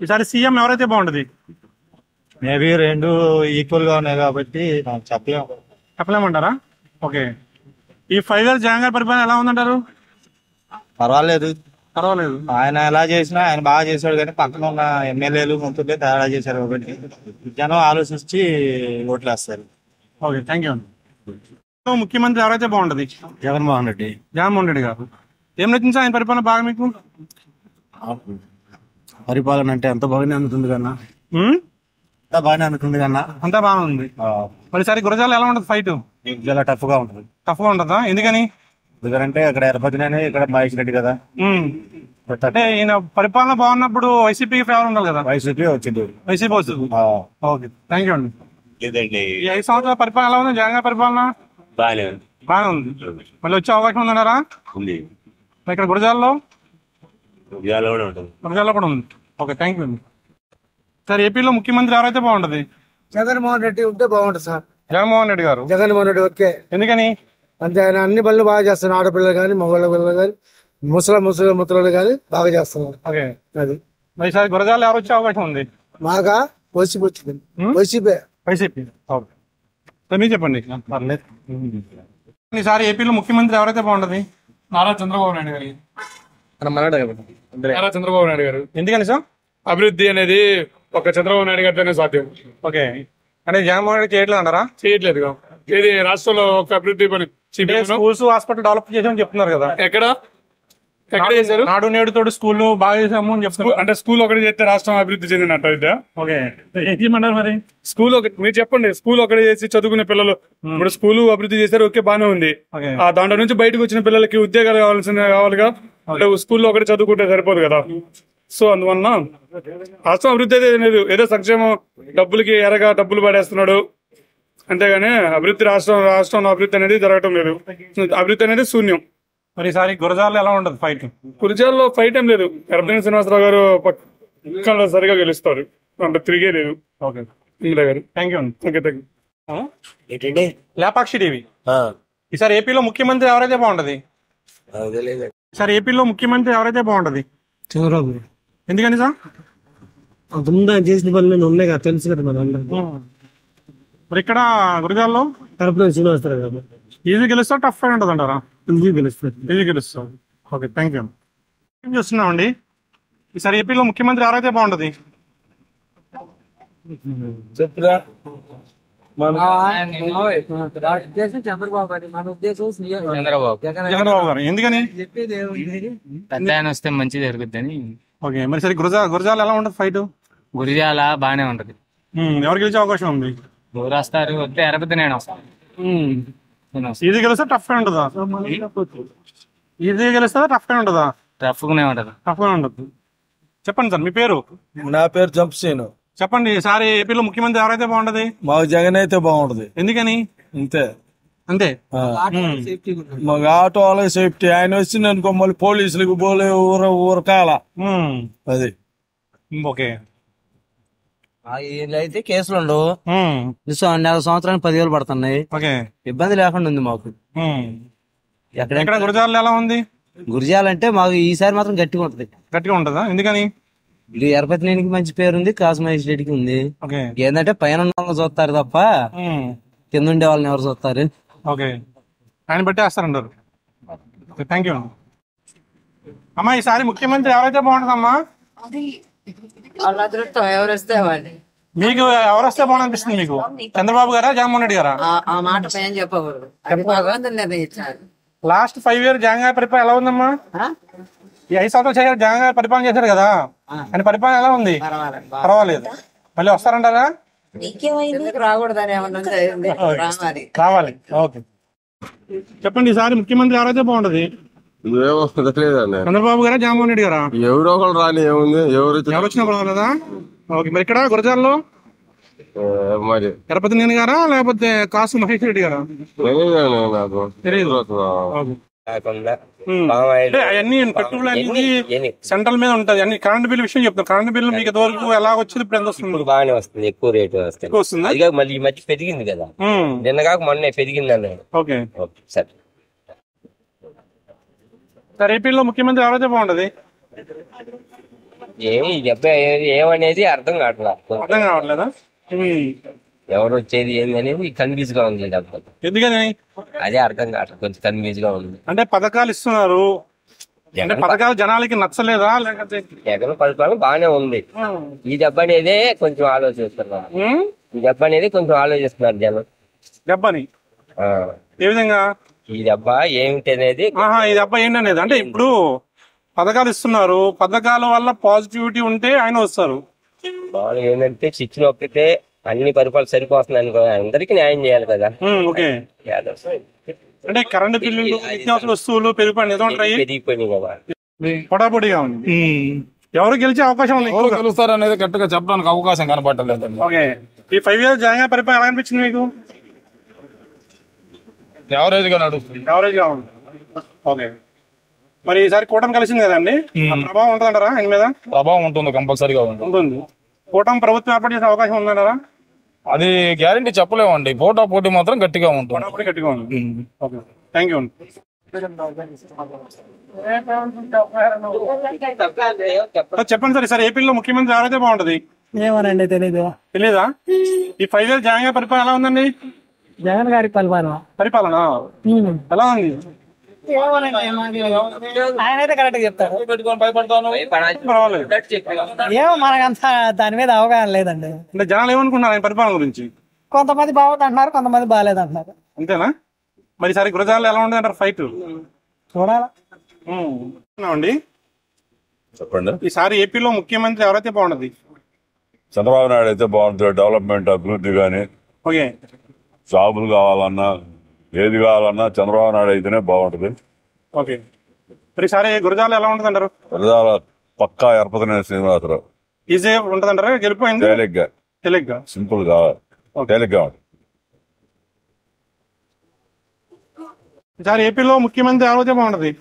ఈసారి సీఎం ఎవరైతే బాగుంటది? మేబీ రెండు ఈక్వల్ గా ఉన్నాయి కాబట్టి చెప్పలేమంటారా? ఓకే, ఈ 5 years జగన్ గారి పరిపాలన ఎలా ఉందంటారు? పర్వాలేదు. ఆయన ఎలా చేసినా ఆయన బాగా చేశాడు, కానీ పక్కన ఉన్న ఎమ్మెల్యేలు మంత్రులే తేడా చేశారు కాబట్టి జనం ఆలోచించి ఓట్లు వేస్తారు. Okay, thank you. ముఖ్యమంత్రి ఎవరైతే బాగుంటది? జగన్మోహన్ రెడ్డి గారు. ఏం నచ్చింది ఆయన పరిపాలన బాగా మీకు? పరిపాలన అంటే ఎంత బాగానే అందుతుంది కన్నా, అంతా బాగానే అందుతుంది కన్నా, అంతా బాగా ఉంది. మరిసారి గురజాల ఎలా ఉంటది ఫైట్? చాలా టఫ్ గా ఉంటుంది. టఫ్ గా ఉంటుందా? ఎందుకని? ఎందుకంటే ఇక్కడ ఎరపతినే, ఇక్కడ మహేష్ రెడ్డి కదా. అంటే ఈయన పరిపాలన బాగున్నప్పుడు వైసీపీ ఫేవర్ ఉండాలి కదా. వైసీపీ వచ్చింది. ఓకే, థ్యాంక్ యూ అండి. ఈ 5 సంవత్సరాల పరిపాలన ఎలా ఉంది జగన్ గారి పరిపాలన? బాగానే ఉంది. మళ్ళీ వచ్చే అవకాశం ఉందన్నారా? ఇక్కడ గురజాలలో కూడా ఉంది. ఓకే, థ్యాంక్ యూ అండి. సార్, ఏపీలో ముఖ్యమంత్రి ఎవరైతే బాగుంటది? జగన్మోహన్ రెడ్డి ఉంటే బాగుంటుంది సార్. జగన్మోహన్ రెడ్డి గారు. జగన్మోహన్ రెడ్డి ఓకే. ఎందుకని? అంటే ఆయన అన్ని పనులు బాగా చేస్తున్నారు. ఆడపిల్లలు కానీ, మగవాళ్ళ పిల్లలు కానీ, ముసలి కానీ బాగా చేస్తున్నారు. ఓకే, అది మరి సార్ గురజాల ఎవరు వచ్చే అవకాశం ఉంది? మాగా వైసీపీ వచ్చింది. వైసీపీ. మీరు చెప్పండి. ఈసారి ఏపీలో ముఖ్యమంత్రి ఎవరైతే బాగుంటది? నారా చంద్రబాబు నాయుడు గారు. నారా చంద్రబాబు నాయుడు గారు. ఎందుకని సార్? అభివృద్ధి అనేది ఒక చంద్రబాబు నాయుడు గారితోనే సాధ్యం. ఓకే, అంటే జగన్మోహన్ రెడ్డి చేయట్లేదు అంటారా? చేయట్లేదు. ఇది రాష్ట్రంలో ఒక అభివృద్ధి పని. స్కూల్స్, హాస్పిటల్ డెవలప్ చేసామని చెప్తున్నారు కదా. ఎక్కడ చేశారు? నాడు నేడు తోడు స్కూల్ బాగా చేసాము అని చెప్తున్నారు. అంటే స్కూల్ ఒకటి చేస్తే రాష్ట్రం అభివృద్ధి చెందినట్టు అయితే. ఓకే, ఏం చేయమంటారు మరి? స్కూల్ మీరు చెప్పండి. స్కూల్ ఒకటి చేసి చదువుకునే పిల్లలు ఇప్పుడు స్కూల్ అభివృద్ధి చేశారు, ఓకే బాగానే ఉంది. దాంట్లో నుంచి బయటకు వచ్చిన పిల్లలకి ఉద్యోగాలు కావాలిగా. అంటే స్కూల్లో ఒకటి చదువుకుంటే సరిపోదు కదా. సో అందువలన రాష్ట్రం అభివృద్ధి అయితే లేదు. ఏదో సంక్షేమం డబ్బులకి ఎరగా డబ్బులు పడేస్తున్నాడు, అంతేగాని అభివృద్ధి రాష్ట్రంలో అభివృద్ధి అనేది జరగటం లేదు. అభివృద్ధి అనేది శూన్యం. మరి ఈసారి గురజాలలో ఎలా ఉంటుంది ఫైట్? గురజాలలో ఫైట్ ఏం లేదు. ఎర్రపతినేని శ్రీనివాసరావు గారు పక్కన సరిగా గెలుస్తారు, అంటే తిరిగే లేదు. Okay, thank you. Okay, thank you. Lepakshi TV. ఈసారి ఏపీలో ముఖ్యమంత్రి ఎవరైతే బాగుంటది? సార్, ఏపీలో ముఖ్యమంత్రి ఎవరైతే బాగుంటది? చంద్రబాబు. ఎందుకని సార్? అంతకుముందు ఆయన చేసిన పనులు ఉన్నాయి కదా, తెలుసు కదా మన. మరి ఇక్కడ గురజాలలో ఎర్రపతినేని శ్రీనివాసరావు గారు. ఈజీ గెలుస్తారు, టఫ్ ఫైట్ ఉంటుంది అంటారా? ఈజీ గెలుస్తారు. Okay, thank you. ఏం చూస్తున్నామండి, ఈసారి ఏపీలో ముఖ్యమంత్రి ఎవరైతే బాగుంటది? చెప్పురా. చంద్రబాబు గారు. ఎందుకని? పెద్ద ఆయన వస్తే మంచి జరుగుద్దని. ఓకే, మరి సరే గురజాల ఎలా ఉంటుంది ఫైట్? గురిజాల బానే ఉంటది. ఎవరు గెలిచే అవకాశం ఉంది? ఎవరు వస్తారు? వస్తే ఎరపతి నేను వస్తాను. ఈజీ గెలుస్తా, టఫ్ గా ఉంటుందా? ఈజీ గెలుస్తుందా, టఫ్ గా ఉంటుందా? టఫ్ గానే ఉంటది. టఫ్ గా ఉండదు. చెప్పండి సార్, మీ పేరు? నా పేరు జంప్సేను. చెప్పండి, ఈసారి ఏపీలో ముఖ్యమంత్రి ఎవరైతే బాగుంటది? మాకు జగన్ అయితే బాగుంటది. ఎందుకని? అంతే. మాకు ఆటో వాళ్ళకి సేఫ్టీ. ఆయన వచ్చింది అనుకో మళ్ళీ పోలీసులకు పోలే ఊరకాల. అది ఓకే. అయితే కేసులు ఉండవు. నెల సంవత్సరానికి 10,000 పడుతున్నాయి. ఇబ్బంది లేకుండా ఉంది మాకు. గురజాల ఎలా ఉంది? గురిజాలంటే మాకు ఈసారి మాత్రం గట్టిగా ఉంటది. గట్టిగా ఉంటదా? ఎందుకని? ఇది ఎరపతినేనికి మంచి పేరు ఉంది, క్రాస్ మ్యాజిస్ట్రేట్ కి ఉంది. ఏంటంటే పైన ఉన్న వాళ్ళని చూస్తారు తప్ప కింద ఉండే వాళ్ళని ఎవరు చూస్తారు? ఓకే, ఆయన బట్టి వేస్తారంటారు. థ్యాంక్ యూ అమ్మా. ఈసారి ముఖ్యమంత్రి ఎవరైతే బాగుంటుందమ్మా? ఎవరు వస్తే వాళ్ళు. మీకు ఎవరు వస్తే బాగుంది అనిపిస్తుంది? మీకు చంద్రబాబు గారా, జగన్మోహన్ రెడ్డి గారా? ఆ మాట పైన చెప్పకూడదు, అది భగవంతుని నిర్ణయించారు. లాస్ట్ 5 years జగన్ గారి పరిపాలన ఎలా ఉందమ్మా? ఈ 5 సంవత్సరాలు జగన్ గారు పరిపాలన చేశారు కదా, ఆయన పరిపాలన ఎలా ఉంది? పర్వాలేదు. మళ్ళీ వస్తారంటారా? రాకూడదని ఏమన్నా రావాలి. ఓకే, చెప్పండి ఈసారి ముఖ్యమంత్రి ఎవరైతే బాగుంటది? చంద్రబాబు గారా, జగన్మోహన్ రెడ్డి గారా? ఎవరో ఒకరు రాని ఏముంది, ఎవరు వచ్చినా పర్వాలేదా? ఓకే, మరి ఇక్కడ గురజాల్లో మరి తిరుపతి నేను గారా లేకపోతే కాసు మహేష్ రెడ్డి గారా? నాకు తెలియదు. అవన్నీ పెట్రోల్ అనేది సెంట్రల్ మీద ఉంటది. అన్ని కరెంట్ బిల్ విషయం చెప్తాను. కరెంట్ బిల్ మీకు ఇంతవరకు ఎలా వచ్చింది, ఇప్పుడు ఎంత వస్తుంది? బాగానే వస్తుంది, ఎక్కువ రేటు వస్తుంది. అది కాక మళ్ళీ ఈ మధ్య పెరిగింది కదా, నిన్న కాక మొన్న పెరిగింది అన్నాడు. ఓకే సరే సార్, ఏపీలో ముఖ్యమంత్రి ఎవరైతే బాగుంటది? ఏమి ఏమనేది అర్థం కావట్లేదా? ఎవరు వచ్చేది ఏంది అనేది కన్ఫ్యూజ్ గా ఉంది. ఎందుకని అదే అర్థం కావట్లేదు, కొంచెం కన్ఫ్యూజ్ గా ఉంది. అంటే పథకాలు ఇస్తున్నారు, అంటే పథకాలు జనాలకి నచ్చలేదా లేకపోతే? జగన్ పరిపాలన బాగానే ఉంది. ఈ దెబ్బ అనేది కొంచెం ఆలోచిస్తున్నారు. జనం. దెబ్బని ఏ విధంగా? ఈ దెబ్బ ఏమిటి అనేది, ఈ దెబ్బ ఏంటనేది అంటే ఇప్పుడు పథకాలు ఇస్తున్నారు, పథకాల వల్ల పాజిటివిటీ ఉంటే ఆయన వస్తారు. ఏంటంటే శిక్షణ ఒక్కటే అన్ని పరిపాలన సరిపోతుంది అనుకో, అందరికి న్యాయం చేయాలి కదా. ఓకే, అంటే కరెంటు బిల్లులు, నిత్యావసర వస్తువులు పెరిగిపోయినాయి కదా, పొటాపొడిగా ఉంది. ఎవరు గెలిచే అవకాశం ఉంది? గెలుస్తారు అనేది గట్టిగా చెప్పడానికి అవకాశం కనపడలేదు. ఓకే, ఈ 5 years జగన్ పరిపాలన ఎలా అనిపించింది మీకు? యావరేజ్ గా నడుస్తుంది. యావరేజ్ గా ఉంది. ఓకే, మరి ఈసారి కూటమి కలిసింది కదండి, ప్రభావం ఉంటుందంటారా ఆయన మీద? ప్రభావం ఉంటుంది, కంపల్సరీగా ఉంటుంది. కూటమి ప్రభుత్వం ఏర్పాటు చేసే అవకాశం ఉందంటారా? అది గ్యారంటీ చెప్పలేమండి. పోటీ మాత్రం గట్టిగా ఉంటుంది. గట్టిగా ఉంది. Okay, thank you. చెప్పండి సార్, ఈసారి ఏపీలో ముఖ్యమంత్రి ఎవరైతే బాగుంటది? ఏమోనండి, తెలీదా? ఈ 5 years జగన్ గారి పరిపాలన ఎలా ఉందండి? జగన్ గారి పరిపాలన ఎలా ఉంది? ఆయనైతే కరెక్ట్ చెప్తారు. పర్వాలేదు. ఏమో మనకంతా దాని మీద అవగాహన లేదండి. అంటే జనాలు ఏమనుకుంటున్నారు ఆయన పరిపాలన గురించి? కొంతమంది బాగుంది అంటున్నారు, కొంతమంది బాగాలేదు అంటున్నారు. అంతేనా? మరి ఈసారి గురజాలలో ఎలా ఉంటుంది అంటారు ఫైట్? చూడాలండి. చెప్పండి, ఈసారి ఏపీలో ముఖ్యమంత్రి ఎవరైతే బాగుంటది? చంద్రబాబు నాయుడు అయితే బాగుంటుంది. డెవలప్మెంట్, అభివృద్ధి కానీ, జాబులు కావాలన్నా, ఏది కావాలన్నా చంద్రబాబు నాయుడు అయితేనే బాగుంటది. ఓకే, మరి ఈసారి గురజాల ఎలా ఉంటుంది అంటారు? గురజాల పక్కా ఎరపతినేని శ్రీనివాసరావు ఈజీ ఉంటుంది అంటారా? గెలిపోయింది తేలిగ్గా సింపుల్ గా తేలిగ్గా ఉంటుంది. ఈసారి ఏపీలో ముఖ్యమంత్రి ఎవరైతే బాగుంటది?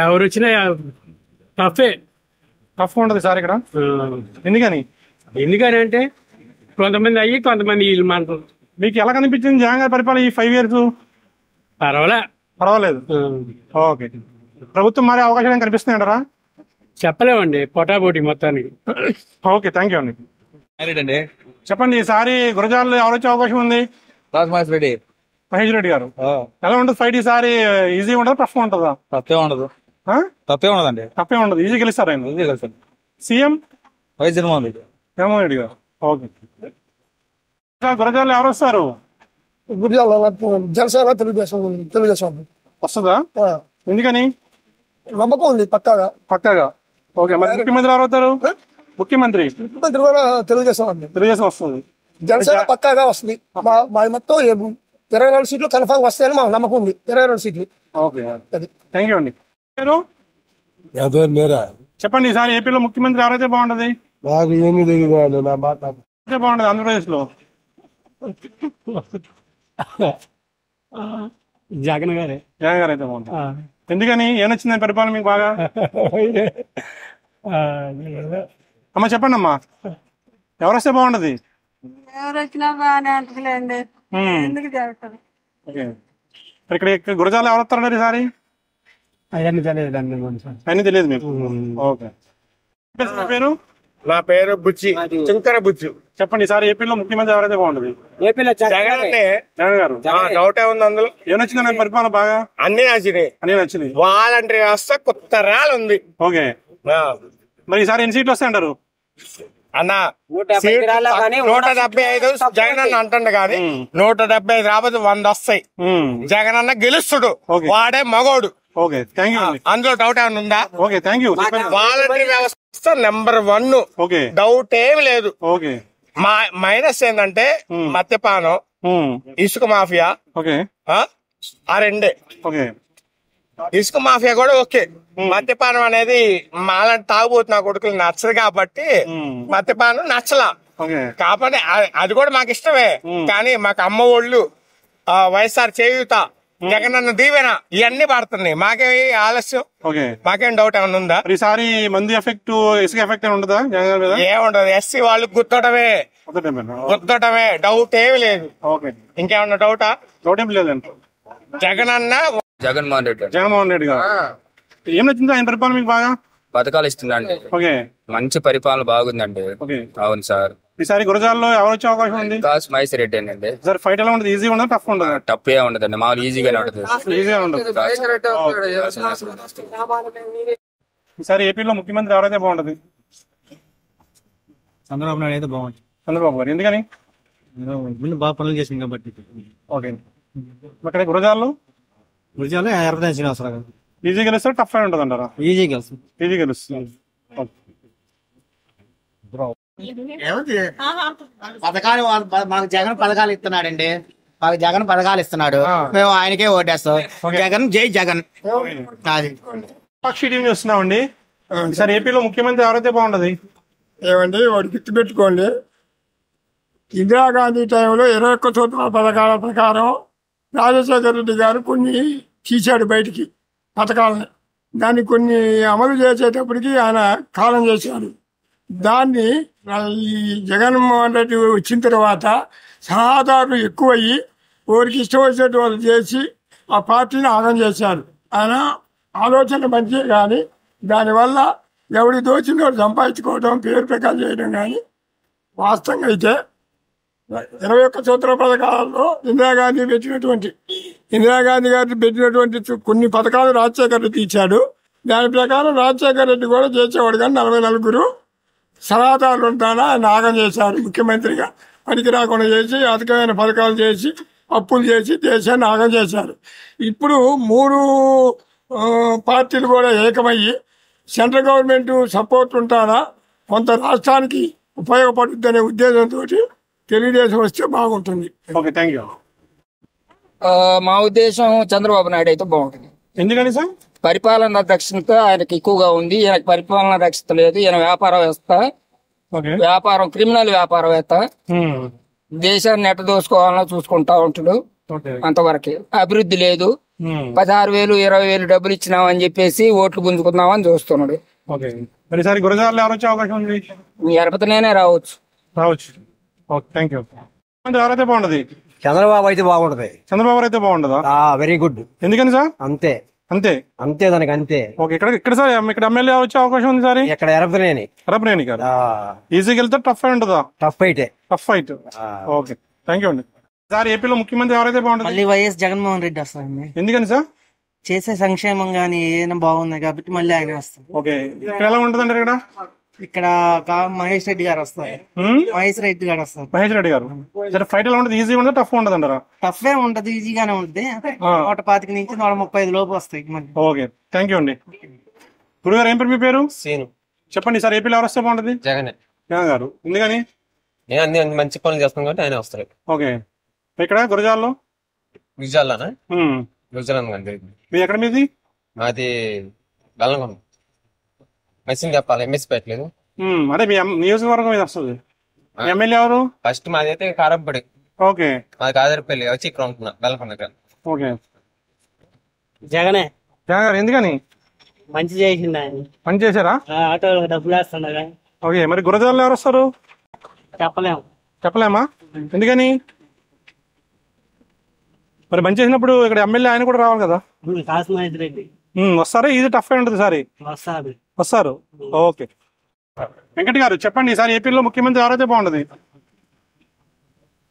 ఎవరు వచ్చినా టఫ్ ఉంటది సార్ ఇక్కడ. ఎందుకని అంటే కొంతమంది అయ్యి కొంతమంది వీళ్ళు మనకు. మీకు ఎలా కనిపించింది జగన్ గారి పరిపాలన ఈ 5 years? పర్వాలేదు. ఓకే, ప్రభుత్వం మారే అవకాశాలు కనిపిస్తున్నాయి అంటారా? చెప్పలేమండి, పోటాపోటీ మొత్తానికి. ఓకే, థ్యాంక్ యూ అండి. చెప్పండి, ఈసారి గురజాలలో ఎవరు వచ్చే అవకాశం ఉంది? మహేష్ రెడ్డి గారు. ఎలా ఉంటుంది ఫైట్ ఈసారి? ఈజీ ఉంటుందా, టఫ్ ఉంటుందా? తప్పే ఉండదు. తప్పే ఉండదు, ఈజీ గెలుస్తారు ఆయన. సీఎం జగన్మోహన్ రెడ్డి గారు. ఓకే, గురజాలలో ఎవరు వస్తారు? జనసేన తెలుగుదేశం వస్తుందా? ఎందుకని? నమ్మకం ఉంది పక్కాగా. ఓకే, మరి ముఖ్యమంత్రి ఎవరు అవుతారు? ముఖ్యమంత్రి కూడా తెలుగుదేశం వస్తుంది. జనసేన పక్కాగా వస్తుంది. మా మొత్తం 24 సీట్లు కన్ఫర్మ్ వస్తాయని మాకు నమ్మకం ఉంది. 24 సీట్లు. ఓకే, థ్యాంక్ యూ అండి. చెప్పండి, ఈసారి ఏపీలో ముఖ్యమంత్రి ఎవరైతే బాగుంటది? నాకు ఏమి తెలియదు, నా మాట బాగుంటది ఆంధ్రప్రదేశ్ లో. జగన్ గారే అయితే బాగుంటుంది. ఎందుకని? ఏమొచ్చిందని పరిపాలన మీకు బాగా? అమ్మా చెప్పండి అమ్మా, ఎవరు వస్తే బాగుంటది? ఎవరు వచ్చినా బాగానే అంటలేండి. ఎందుకు జరుగుతుంది? ఇక్కడ గురజాల ఎవరు వస్తారంటారు ఈసారి? అవన్నీ తెలియదు అండి అన్ని తెలియదు మీకు. ఓకే. మీ పేరు? నా పేరు బుచ్చి, చింకర బుచ్చు. చెప్పండి, ఈసారి ఏపీలో ముఖ్యమంత్రి ఎవరైతే బాగుంటుంది? ఏపీలో జగన్ గారు. డౌట్ ఏముంది అందులో? ఏమొచ్చింది పరిపాలన? బాగా అన్ని నచ్చినాయి. అన్ని నచ్చినాయి. వాలంటరీ వ్యవస్థ కొత్త రాలు ఉంది. ఓకే. మరి ఈసారి ఎన్ని సీట్లు వస్తాయంటారు అన్న? 175 జగన్ అన్న అంటుండ కానీ 175 రాబోతే 100 వస్తాయి. జగన్ అన్న గెలుస్తుడు, వాడే మగోడు. Okay, thank you. అందులో డౌట్ ఏమైనా ఉందా? Okay, thank you. వాలంటరీ వ్యవస్థ నెంబర్ 1. ఓకే, డౌట్ ఏమి లేదు. ఓకే. మైనస్ ఏంటంటే మద్యపానం, ఇసుక మాఫియా. ఓకే, ఆ రెండే. ఓకే. ఇసుక మాఫియా కూడా ఓకే. మద్యపానం అనేది మాలాంటి తాగుబోతు నా కొడుకులు నచ్చదు కాబట్టి మద్యపానం నచ్చలా. కాబట్టి అది కూడా మాకు ఇష్టమే. కానీ మాకు అమ్మ ఒళ్ళు, వైఎస్ఆర్ చేయూత, జగనన్న దీవెన ఇవన్నీ పడుతున్నాయి. మాకేమి ఆలస్యం, మాకేం డౌట్ ఏమన్నా ఉందా? ఈసారి మంది ఎఫెక్ట్, ఇసుక ఎఫెక్ట్ ఉంటుందా? ఏముండదు. ఎస్సీ వాళ్ళు గుర్తడమే, డౌట్ ఏమి లేదు. ఇంకేమన్నా డౌటా? డౌట్ ఏం లేదండి. జగనన్న జగన్మోహన్ రెడ్డి గారు ఏం నచ్చింది ఆయన పరిపాలన మీకు? బాగా పథకాలు ఇస్తుందండి. మంచి పరిపాలన బాగుందండి. అవును సార్. ఈసారి గురజాల్లో ఎవరు వచ్చే అవకాశం ఉంది? మహేష్ రెడ్డి అండి. సార్ ఫైట్ ఎలా ఉంటుంది? ఈజీగా ఉండదు, టఫ్ ఉండదు? టఫ్ ఏ ఉండదండి, మామూలు ఈజీగానే ఉంటుంది. ఈజీగా ఉండదు. ఈసారి ఏపీలో ముఖ్యమంత్రి ఎవరైతే బాగుంటది? చంద్రబాబు నాయుడు అయితే బాగుంటుంది. చంద్రబాబు గారు ఎందుకని? బాగా పనులు చేసింది కాబట్టి. ఓకే. ఇక్కడ గురజాల్లో ఎర్రదాని శ్రీనివాసరావు గారు ఈజీ గెలుస్తారు, టఫ్ అయి ఉంటుంది అంటారా? ఈజీ గెలుస్తుంది. ఈజీ గెలుస్తుంది. పథకాలు మాకు జగన్ పథకాలు ఇస్తున్నాడండి. మాకు జగన్ పథకాలు ఇస్తున్నాడు, మేము ఆయనకే ఓటేస్తాం. జగన్ జై జగన్. సాక్షి టీవీ చూస్తున్నామండి. ఈసారి ఏపీలో ముఖ్యమంత్రి ఎవరైతే బాగుంటది? ఏమండి, వాడు గుర్తుపెట్టుకోండి, ఇందిరాగాంధీ టైంలో 21 సూత్రాల పథకాల ప్రకారం రాజశేఖర రెడ్డి గారు కొన్ని తీశాడు బయటికి పథకాలని. దాన్ని కొన్ని అమలు చేసేటప్పటికి ఆయన కాలం చేశాడు. దాన్ని ఈ జగన్మోహన్ రెడ్డి వచ్చిన తర్వాత సలహాదారులు ఎక్కువయ్యి ఎవరికి ఇష్టం వచ్చినట్టు వాళ్ళు చేసి ఆ పార్టీని ఆగం చేశారు. ఆయన ఆలోచన మంచి, కానీ దానివల్ల ఎవరి దోచిందో సంపాదించుకోవడం, పేరు ప్రకారం చేయడం కానీ వాస్తవంగా అయితే 21 సూత్ర పథకాలలో ఇందిరాగాంధీ గారు పెట్టినటువంటి కొన్ని పథకాలు రాజశేఖర రెడ్డి ఇచ్చాడు. దాని ప్రకారం రాజశేఖర రెడ్డి కూడా చేసేవాడు, కానీ 44 సలహాదారులు ఉంటానా ఆయన ఆగం చేశారు. ముఖ్యమంత్రిగా పనికి రాకుండా చేసి అధికమైన పథకాలు చేసి అప్పులు చేసి దేశాన్ని ఆగం చేశారు. ఇప్పుడు 3 పార్టీలు కూడా ఏకమయ్యి సెంట్రల్ గవర్నమెంట్ సపోర్ట్ ఉంటానా కొంత రాష్ట్రానికి ఉపయోగపడుతుందనే ఉద్దేశంతో తెలుగుదేశం వస్తే బాగుంటుంది. Okay, thank you. మా ఉద్దేశం చంద్రబాబు నాయుడు అయితే బాగుంటుంది. ఎందుకని సార్? పరిపాలన దక్షత ఆయనకి ఎక్కువగా ఉంది. ఈయనకి పరిపాలన దక్షత లేదు. ఈయన వ్యాపారవేత్త, వ్యాపారం క్రిమినల్ వ్యాపారవేత్త. దేశాన్ని ఎట్ట దోసుకోవాలన్నా చూసుకుంటా ఉంటాడు. అంతవరకు అభివృద్ధి లేదు. 16,000 20,000 డబ్బులు ఇచ్చినామని చెప్పేసి ఓట్లు గుంజుకుందామని చూస్తున్నాడు. గురజాల్లో ఎవరు వచ్చే అవకాశం ఉంది? ఎరపతనేనే రావచ్చు. Thank you. ఎవరైతే బాగుంటది? చంద్రబాబు అయితే బాగుంటది. చంద్రబాబు అయితే బాగుంటదా? Very good. ఎందుకని సార్? అంతే అంతే అంతే దానికి అంతే. ఓకే. ఇక్కడ సార్ ఇక్కడ ఎమ్మెల్యే వచ్చే అవకాశం ఉంది సార్? ఇక్కడ ఎరపనేని గారు ఈజీగా వెళ్తే టఫ్ అయి ఉంటుందా? Tough fight. Okay, thank you అండి. సార్ ఏపీలో ముఖ్యమంత్రి ఎవరైతే బాగుంటుంది? మళ్ళీ వైఎస్ జగన్మోహన్ రెడ్డి వస్తారండి. ఎందుకని సార్? చేసే సంక్షేమం గానీ ఏదైనా బాగుంది కాబట్టి మళ్ళీ ఆయన వస్తారు. ఓకే. ఇక్కడ ఎలా ఉంటుందండి? ఇక్కడ మహేష్ రెడ్డి గారు వస్తారు. మహేష్ రెడ్డి గారు ఫైట్ ఎలా ఉంటుంది? ఈజీ ఉండదు, టఫ్ ఉండదు అంటారా? టఫ్ ఏ ఉంటది, ఈజీగానే ఉంటుంది. 125 నుంచి 135 లోపు వస్తాయి. ఓకే, థ్యాంక్ యూ అండి. గురుగారు ఏం పేరు మీ పేరు? సీను. చెప్పండి సార్, ఏపీలో ఎవరు వస్తే బాగుంటది? జగన్ గారు. ఎందుకని? నేను అన్ని మంచి పనులు చేస్తాను కాబట్టి ఆయన వస్తారు. ఓకే. ఇక్కడ గురజాల్లో గురజాల ఎక్కడ మీది? మాది బెల్లంకొండ. మెసేజ్ చెప్పాలి, ఎంఎస్ పెట్టలేదు. అదే మీ నియోజకవర్గం మీద వస్తుంది. ఎమ్మెల్యే ఎవరు? ఫస్ట్ మాది అయితే కారంపడి. ఓకే. మాది కాదరపల్లి వచ్చి ఇక్కడ ఉంటున్నా బెల్లంకొండ. ఓకే. జగనే. జగన్ గారు ఎందుకని? మంచి చేసింది ఆయన. మంచి చేశారా? ఆటోలో డబ్బులు వేస్తుండగా. ఓకే. మరి గురజాల్లో ఎవరు వస్తారు? చెప్పలేమా? ఎందుకని? మరి మంచి చేసినప్పుడు ఇక్కడ ఎమ్మెల్యే ఆయన కూడా రావాలి కదా? వస్తారా? ఇది టఫ్ ఉంటుంది సారి. వస్తారు. ఓకే. వెంకట్ గారు చెప్పండి, ఈసారి ఏపీలో ముఖ్యమంత్రి ఎవరైతే బాగుంటది?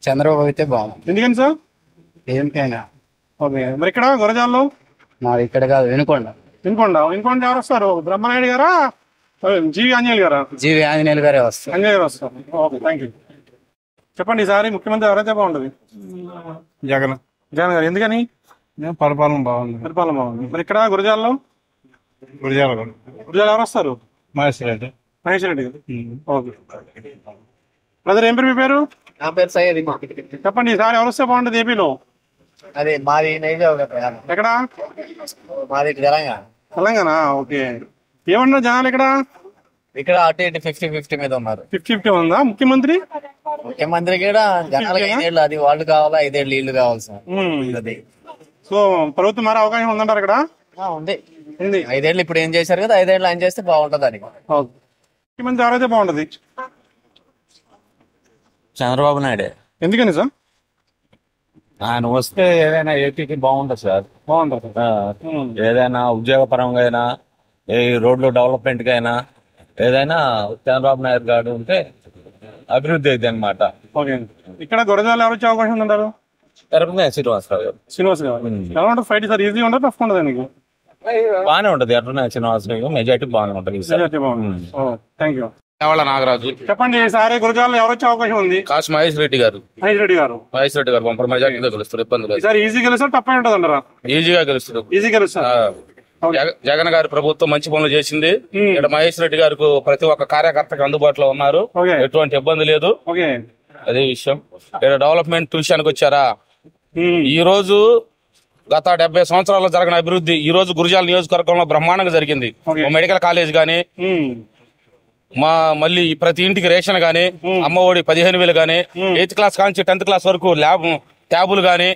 చంద్రబాబు అయితే బాగుంది. ఎందుకని సార్? ఏమిటైనా ఓకే. మరి ఇక్కడ గురజాల్లో? మాది ఇక్కడ కాదు, వినుకొండ. వినుకొండ ఎవరు వస్తారు? బ్రహ్మనాయుడు గారా, జీవి ఆంజనేయులు గారా? జీవి ఆంజనేయులు గారే వస్తారు. ఆంజనేయులు గారు వస్తారు. Okay, thank you. చెప్పండి, ఈసారి ముఖ్యమంత్రి ఎవరైతే బాగుంటది? జగన్. జగన్ గారు. ఎందుకని? పరిపాలన బాగుంది. పరిపాలన బాగుంది. మరి ఇక్కడ గురజాల్లో? గురజాల ఎవరు వస్తారు? మహేష్ రెడ్డి. మహేష్ రెడ్డి గారు. ఓకే. బ్రదర్, ఏం పేరు మీ పేరు? నా పేరు సయ్యద్. చెప్పండి, ఈసారి ఎవరు వస్తే బాగుంటది ఏపీలో? అదే మాది ఎక్కడ? మాది తెలంగాణ. తెలంగాణ. ఓకే. ఏమన్నారు జనాలు ఇక్కడ? ఇక్కడ అటు ఇటు 50-50 మీద ఉన్నారు. 50-50 ఉందా? ముఖ్యమంత్రి కూడా జనాలకు 5 ఏళ్ళు అది వాళ్ళు కావాలా, 5 ఏళ్ళు వీళ్ళు కావాలి సార్. సో ప్రభుత్వం మారే అవకాశం ఉందంటారు ఇక్కడ? ఉంది. 5 ఏళ్ళు ఇప్పుడు ఏం చేశారు కదా, 5 ఏళ్ళు ఆయన చేస్తే బాగుంటది అని. ముఖ్యమంత్రి ఎవరైతే బాగుంటది? చంద్రబాబు నాయుడే. ఎందుకని సార్? ఆయన వస్తే ఏదైనా ఏపీకి బాగుంటుంది సార్. బాగుంటుంది. ఏదైనా ఉద్యోగ పరంగా అయినా, ఏ రోడ్లు డెవలప్మెంట్ గా అయినా, ఏదైనా చంద్రబాబు నాయుడు గారు ఉంటే అభివృద్ధి అయితే అనమాట. ఓకే. ఇక్కడ గురజాల ఎవరు వచ్చే అవకాశం ఉందంటారు? శ్రీనివాసరావు గారు. శ్రీనివాస్ గారు. ఎలా ఉంటుంది ఫైట్ సార్? ఈజీ ఉంటుంది, టఫ్ ఉంటుంది? మీకు బాగానే ఉంటది. ఎట్లా శ్రీనివాసరావు మెజార్టీ బాగానే ఉంటుంది. Thank you. నాగరాజు. చెప్పండి, ఈసారి గురజాలలో ఎవరు వచ్చే అవకాశం ఉంది? కాసు మహేష్ రెడ్డి గారు. మహేష్ రెడ్డి గారు. పంపర్ మెజార్టీతో గెలుస్తారు. ఇబ్బంది లేదు. ఈసారి ఈజీ గెలుస్తారు, టఫ్ అయి ఉంటుంది అంటారా? ఈజీగా గెలుస్తారు. ఈజీ గెలుస్తారు. జగన్ గారి ప్రభుత్వం మంచి పనులు చేసింది. ఇక్కడ మహేష్ రెడ్డి గారికి ప్రతి ఒక్క కార్యకర్తకు అందుబాటులో ఉన్నారు. ఎటువంటి ఇబ్బంది లేదు. అదే విషయం. ఇక్కడ డెవలప్మెంట్ విషయానికి వచ్చారా, ఈ రోజు గత 70 సంవత్సరాల్లో జరిగిన అభివృద్ధి ఈ రోజు గురజాల నియోజకవర్గంలో బ్రహ్మాండంగా జరిగింది. మెడికల్ కాలేజ్ గానీ, మళ్ళీ ప్రతి ఇంటికి రేషన్ గానీ, అమ్మఒడి 15,000 గానీ, 8th క్లాస్ కాంచి 10th క్లాస్ వరకు ట్యాబులు గానీ,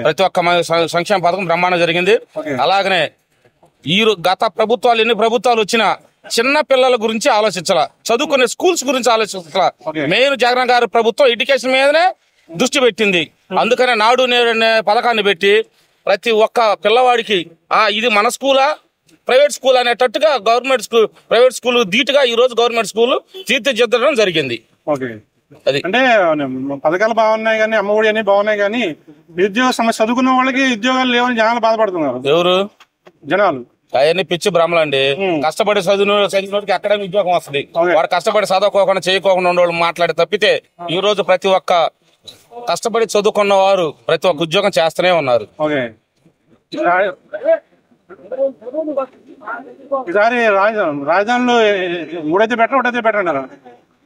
ప్రతి ఒక్క సంక్షేమ పథకం బ్రహ్మాండం జరిగింది. అలాగనే గత ప్రభుత్వాలు ఎన్ని ప్రభుత్వాలు వచ్చినా చిన్న పిల్లల గురించి ఆలోచించాల, చదువుకునే స్కూల్స్ గురించి ఆలోచించాల. మెయిన్ జగన్ గారి ప్రభుత్వం ఎడ్యుకేషన్ మీదనే దృష్టి పెట్టింది. అందుకనే నాడు నేడు అనే పథకాన్ని పెట్టి ప్రతి ఒక్క పిల్లవాడికి ఇది మన స్కూలా ప్రైవేట్ స్కూల్ అనేటట్టుగా గవర్నమెంట్ స్కూల్ ప్రైవేట్ స్కూల్ ధీటుగా ఈ రోజు గవర్నమెంట్ స్కూల్ తీర్చిదిద్దడం జరిగింది. అది అంటే పథకాలు బాగున్నాయి కానీ, అమ్మఒడి అన్ని బాగున్నాయి కానీ, నిరుద్యోగ సమస్య, చదువుకున్న వాళ్ళకి ఉద్యోగాలు లేవని జనాలు బాధపడుతున్నారు. ఎవరు జనాలు? అవన్నీ పిచ్చి భ్రమలండి. కష్టపడి చదివినోడికి అకాడమిక్ ఉద్యోగం వస్తుంది. వాడు కష్టపడి చదువుకోకుండా చేయకోకుండా ఉండేవాళ్ళు మాట్లాడి తప్పితే ఈ రోజు ప్రతి ఒక్క కష్టపడి చదువుకున్న వారు ప్రతి ఒక్క ఉద్యోగం చేస్తూనే ఉన్నారు. ఈసారి రాజధానిలో 3 అయితే బెటర్, 1 అయితే బెటర్ అన్నారు.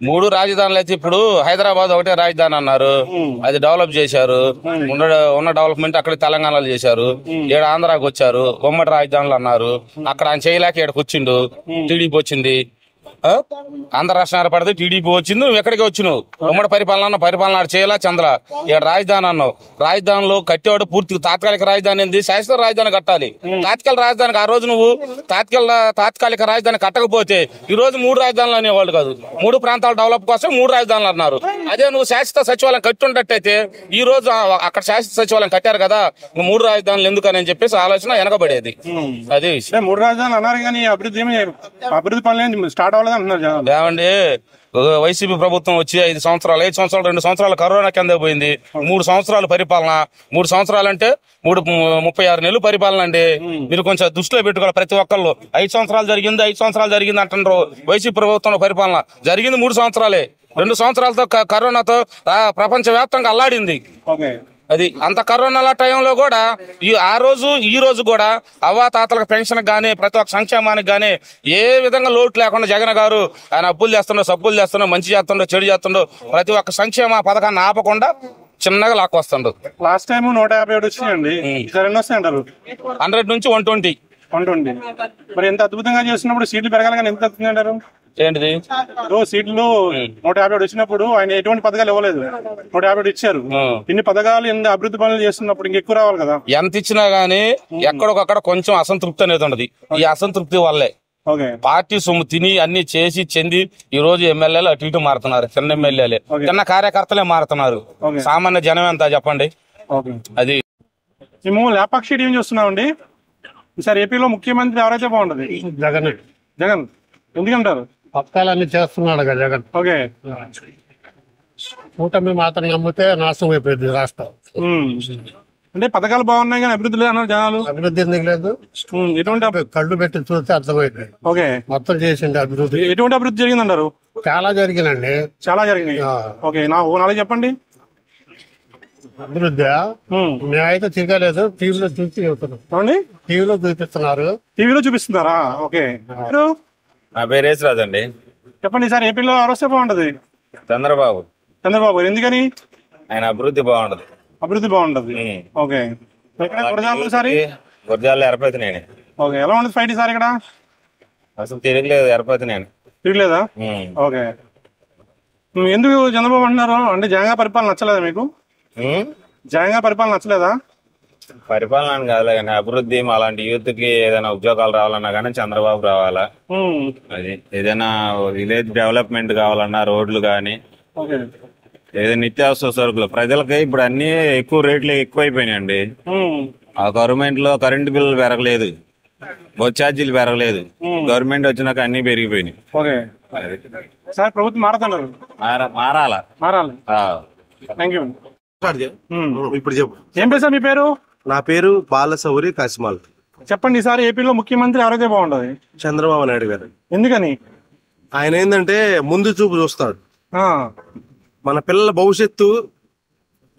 3 రాజధానులు అయితే ఇప్పుడు హైదరాబాద్ ఒకటే రాజధాని అన్నారు. అది డెవలప్ చేశారు. ఉన్న డెవలప్మెంట్ అక్కడ తెలంగాణలో చేశారు. ఈడ ఆంధ్రాకి వచ్చారు. ఉమ్మడి రాజధానులు అన్నారు. అక్కడ ఆయన చేయలేక ఇక్కడికి వచ్చిండు. టీడీపీ వచ్చింది. ఆంధ్ర రాష్ట్రం ఏర్పడితే టీడీపీ వచ్చింది. నువ్వు ఎక్కడికి వచ్చినావు? ఉమ్మడి పరిపాలన చేయలా చంద్ర. ఇక్కడ రాజధాని అన్నావు. రాజధానిలో కట్టేవాడు పూర్తిగా తాత్కాలిక రాజధాని ఏంది? శాశ్వత రాజధాని కట్టాలి. తాత్కాలిక రాజధానికి ఆ రోజు నువ్వు తాత్కాలిక రాజధాని కట్టకపోతే ఈ రోజు 3 రాజధానులు అనేవాళ్ళు కాదు. 3 ప్రాంతాల డెవలప్ కోసం 3 రాజధానులు అన్నారు. అదే నువ్వు శాశ్వత సచివాలయం కట్టుండట్టయితే ఈ రోజు అక్కడ శాశ్వత సచివాలయం కట్టారు కదా, 3 రాజధానులు ఎందుకని చెప్పేసి ఆలోచన వెనకబడేది. అది 3 రాజధానులు అన్నారు కానీ అభివృద్ధి పనులు స్టార్ట్ అవ్వలేదు అంటున్నారు. ఏమండి, వైసీపీ ప్రభుత్వం వచ్చి 5 సంవత్సరాలు 2 సంవత్సరాలు కరోనా కింద పోయింది. 3 సంవత్సరాలు పరిపాలన. 3 సంవత్సరాలు అంటే 36 నెలలు పరిపాలన అండి. మీరు కొంచెం దృష్టిలో పెట్టుకోవాలి. ప్రతి ఒక్కళ్ళు 5 సంవత్సరాలు జరిగింది అంటున్నారు. వైసీపీ ప్రభుత్వంలో పరిపాలన జరిగింది 3 సంవత్సరాలే. 2 సంవత్సరాలతో కరోనాతో ప్రపంచ వ్యాప్తంగా అల్లాడింది. అది అంత కరోనా టైంలో కూడా ఆ రోజు ఈ రోజు కూడా అవ్వాతాతలకు పెన్షన్ గానీ, ప్రతి ఒక్క సంక్షేమానికి గానీ ఏ విధంగా లోటు లేకుండా జగన్ గారు ఆయన అప్పులు చేస్తుండో, సబ్బులు చేస్తుండో, మంచి చేస్తుండో, చెడు చేస్తుండో, ప్రతి ఒక్క సంక్షేమ పథకాన్ని ఆపకుండా చిన్నగా లాక్కొస్తుండ్రు. లాస్ట్ టైం 157 వచ్చినాయండి. ఎన్ని వస్తాయి అంటారు? 100 నుంచి 120. మరి ఎంత అద్భుతంగా చేస్తున్నప్పుడు సీట్లు పెరగాలి కానీ ఎంత తగ్గుతుంది అంటారు? ఏంటిది? సీట్లు 157 వచ్చినప్పుడు ఆయన ఎటువంటి పథకాలు ఇవ్వలేదు. 157 ఇచ్చారు. ఇన్ని పథకాలు అభివృద్ధి పనులు చేస్తున్నప్పుడు ఇంకెక్కువ రావాలి కదా. ఎంత ఇచ్చినా గానీ ఎక్కడొకక్కడ కొంచెం అసంతృప్తి అనేది ఉండదు. ఈ అసంతృప్తి వల్లే పార్టీ సొమ్ము తిని అన్ని చేసి చెంది ఈ రోజు ఎమ్మెల్యేలు అటు ఇటు మారుతున్నారు. చిన్న ఎమ్మెల్యేలే, చిన్న కార్యకర్తలే మారుతున్నారు. సామాన్య జనం ఎంత చెప్పండి. అది మేము లేపాక్షి టీవీ చూస్తున్నామండి. ఈసారి ఏపీలో ముఖ్యమంత్రి ఎవరైతే బాగుంటది? జగన్. జగన్ ఎందుకంటారు? పథకాలన్నీ చేస్తున్నాడు కదా జగన్. ఓకే. కూటమి మాత్రం నమ్మితే నాశనం అయిపోయింది రాష్ట్రం. అంటే పథకాలు బాగున్నాయి కానీ అభివృద్ధి లేదు అన్నారు జనాలు. అభివృద్ధి ఎందుకు లేదు? ఎటువంటి కళ్ళు పెట్టి చూస్తే అర్థమైంది. ఓకే. మొత్తం చేసింది అభివృద్ధి. ఎటువంటి అభివృద్ధి జరిగిందంటారు? చాలా జరిగినండి. చాలా జరిగినాయి. ఓకే, ఓ నాలుగు చెప్పండి. అభివృద్ధి మేమైతే తిరగలేదు, టీవీలో చూసి చెబుతున్నాం. టీవీలో చూపిస్తున్నారు. టీవీలో చూపిస్తున్నారా? ఓకే. నా పేరు యేసురాజు అండి. చెప్పండి, ఈసారి ఏపీలో ఎవరొస్తే బాగుంటది? చంద్రబాబు. చంద్రబాబు ఎందుకని? ఆయన అభివృద్ధి బాగుంటది. అభివృద్ధి బాగుంటది. ఓకే. ఎక్కడ గురజాలలో సారి? గురజాలలో ఎరపతి నేనే. ఓకే. ఎలా ఉండదు ఫైట్ సార్ ఇక్కడ? అసలు తిరగలేదు, ఎరపతి నేను. తిరగలేదా? ఓకే. ఎందుకు చంద్రబాబు అంటున్నారు? అంటే జగన్ పరిపాలన నచ్చలేదా మీకు? జగన్ పరిపాలన నచ్చలేదా? పరిపాలన అని కాదు కానీ అభివృద్ధి అలాంటి యూత్ కి ఏదైనా ఉద్యోగాలు రావాలన్నా కానీ చంద్రబాబు రావాలా. అది ఏదైనా విలేజ్ డెవలప్మెంట్ కావాలన్నా రోడ్లు కానీ ఏదైనా నిత్యావసర సరుకులు ప్రజలకి ఇప్పుడు అన్ని ఎక్కువ రేట్లు ఎక్కువైపోయినాయండి. ఆ గవర్నమెంట్ లో కరెంటు బిల్లు పెరగలేదు, బస్ ఛార్జీలు పెరగలేదు. గవర్నమెంట్ వచ్చినాక అన్ని పెరిగిపోయినాయి. సార్ ప్రభుత్వం మారుతున్నారు. మారాలా. Thank you. ఇప్పుడు చెప్పు. ఏం పేరు సార్ మీ పేరు? నా పేరు బాలసౌరి కాసిమాల్. చెప్పండి, ఈసారి ఏపీలో ముఖ్యమంత్రి ఎవరైతే బాగుంటది? చంద్రబాబు నాయుడు గారు. ఎందుకని? ఆయన ఏంటంటే ముందు చూపు చూస్తాడు. మన పిల్లల భవిష్యత్తు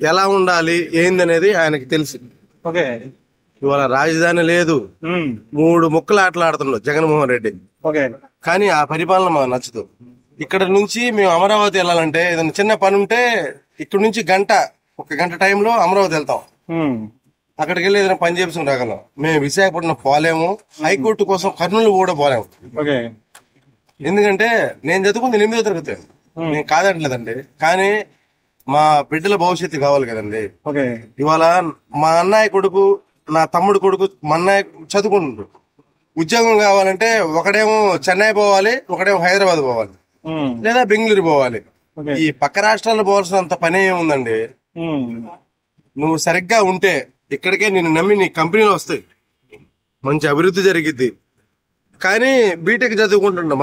ఎలా ఉండాలి ఏందనేది ఆయనకి తెలుసు. ఓకే. ఇవాళ రాజధాని లేదు, 3 ముక్కలు ఆటలాడుతున్నాడు జగన్మోహన్ రెడ్డి. ఓకే. కానీ ఆ పరిపాలన మాకు నచ్చదు. ఇక్కడ నుంచి మేము అమరావతి వెళ్ళాలంటే ఏదైనా చిన్న పని ఉంటే ఇక్కడ నుంచి 1 గంట టైంలో అమరావతి వెళ్తాం. అక్కడికి వెళ్ళి ఏదైనా పని చేసుకుని రాగలం. మేము విశాఖపట్నం పోలేము, హైకోర్టు కోసం కర్నూలు కూడా పోలేము. ఎందుకంటే నేను చదువుకుంది 8వ తరగతి, నేను కాదంటలేదండి. కానీ మా బిడ్డల భవిష్యత్తు కావాలి కదండి. ఇవాళ మా అన్నయ్య కొడుకు, నా తమ్ముడు కొడుకు, మా అన్నయ్య చదువుకుంటుండ్రు. ఉద్యోగం కావాలంటే ఒకడేమో చెన్నై పోవాలి, ఒకడేమో హైదరాబాద్ పోవాలి, లేదా బెంగళూరు పోవాలి. ఈ పక్క రాష్ట్రాల్లో పోవాల్సినంత పని ఏముందండి? నువ్వు సరిగ్గా ఉంటే ఇక్కడికే నేను నమ్మి నీ కంపెనీలో వస్తాయి, మంచి అభివృద్ధి జరిగిద్ది. కానీ బీటెక్ చదువుకుంటుండ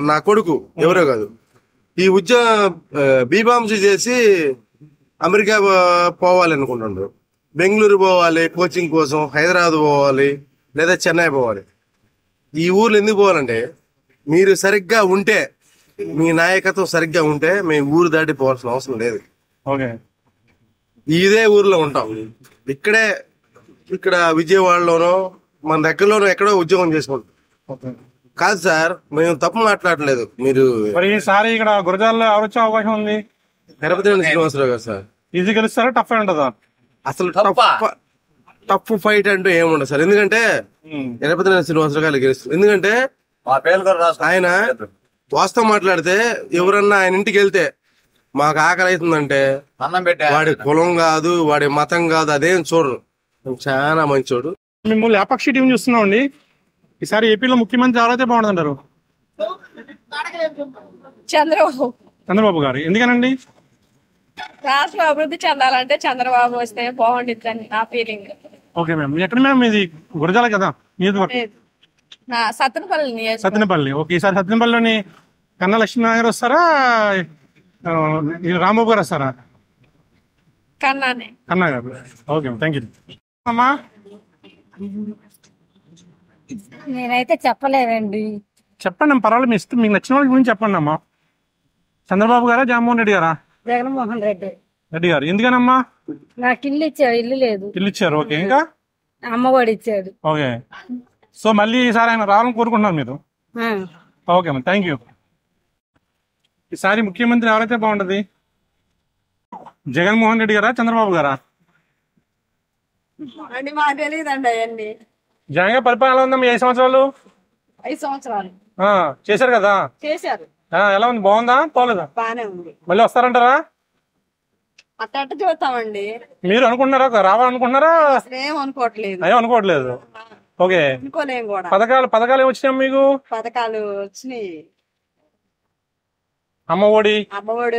నా కొడుకు ఎవరో కాదు, ఈ బీబాంసీ చేసి అమెరికా పోవాలి అనుకుంటుండ్రు. బెంగళూరు పోవాలి కోచింగ్ కోసం, హైదరాబాద్ పోవాలి, లేదా చెన్నై పోవాలి. ఈ ఊర్లు ఎందుకు పోవాలంటే మీరు సరిగ్గా ఉంటే, మీ నాయకత్వం సరిగ్గా ఉంటే మేము ఊరు దాటి పోవాల్సిన అవసరం లేదు. ఇదే ఊర్లో ఉంటాం. ఇక్కడ విజయవాడలోనో మన దగ్గరలోనో ఎక్కడో ఉద్యోగం చేసుకుంటాం. కాదు సార్, మేము తప్పు మాట్లాడలేదు. మీరు ఈసారి ఇక్కడ గురజాలలో ఎవరొచ్చే అవకాశం ఉంది? తిరుపతి శ్రీనివాసరావు గారు సార్. ఈజీ గెలుస్తారా, టఫ్ ఉంటుందా? అసలు టఫ్ ఫైట్ అంటూ ఏముండదు సార్. ఎందుకంటే తిరుపతి శ్రీనివాసరావు గారు గెలుస్తారు. ఎందుకంటే ఆయన వాస్తవం మాట్లాడితే ఎవరన్నా ఆయన ఇంటికి వెళ్తే మాకు ఆకలి అవుతుందంటే వాడి కులం కాదు, వాడి మతం కాదు, అదేం చూడరు. చాలా మంచోడు. మేము లేపాక్షి టీం చూస్తున్నాం అండి. ఈసారి ఏపీలో ముఖ్యమంత్రి ఎవరైతే బాగుంటుందంటారు? చంద్రబాబు గారు. ఎందుకనండి? రాష్ట్రం అభివృద్ధి చెందాలంటే చంద్రబాబు వస్తే బాగుండిద్దని నా ఫీలింగ్. Okay ma'am. ఎక్కడ మ్యామ్ ఇది? గురజాల కదా సత్తెనపల్లి. ఓకే. ఈసారి సత్తెనపల్లిలోని కన్నా లక్ష్మీనారాయణ గారు వస్తారా, రాంబాబు గారు వస్తారా? కన్నా గారు. ఓకే, థ్యాంక్ యూ అమ్మా. నేనైతే చెప్పలేదండి. చెప్పండి అమ్మ, పర్వాలేదు. మీ ఇష్టం, మీకు నచ్చిన వాళ్ళ గురించి చెప్పండి అమ్మా. చంద్రబాబు గారా, జగన్మోహన్ రెడ్డి గారా? జగన్మోహన్ రెడ్డి గారు. ఎందుకనమ్మా? నాకు ఇల్లు ఇచ్చాడు, ఇల్లు లేదు. ఇల్లు ఇచ్చారు. ఓకే. ఇంకా అమ్మఒడి ఇచ్చాడు. ఓకే. సో మళ్ళీ ఈసారి ఆయన రావాలని కోరుకుంటున్నారు మీరు? ఓకే అమ్మా, థ్యాంక్ యూ. ఈసారి ముఖ్యమంత్రి ఎవరైతే బాగుంటది? జగన్మోహన్ రెడ్డి గారా, చంద్రబాబు గారా? మాకు తెలియదండి అవన్నీ. జగన్ పరిపాలన ఉందా? 5 సంవత్సరాలు 5 సంవత్సరాలు చేశారు కదా. చేశారు. ఎలా ఉంది? బాగుందా, పోలేదా? బానే ఉంది. మళ్ళీ వస్తారంటారా? అట్ట చూస్తామండి. మీరు అనుకుంటున్నారా, రావాలనుకుంటున్నారా? ఏం అనుకోవట్లేదు. అయ్యో అనుకోవట్లేదు. ఓకే. అనుకోలేం కూడా. పథకాలు ఏమి వచ్చినాయి మీకు? పథకాలు వచ్చినాయి. అమ్మఒడి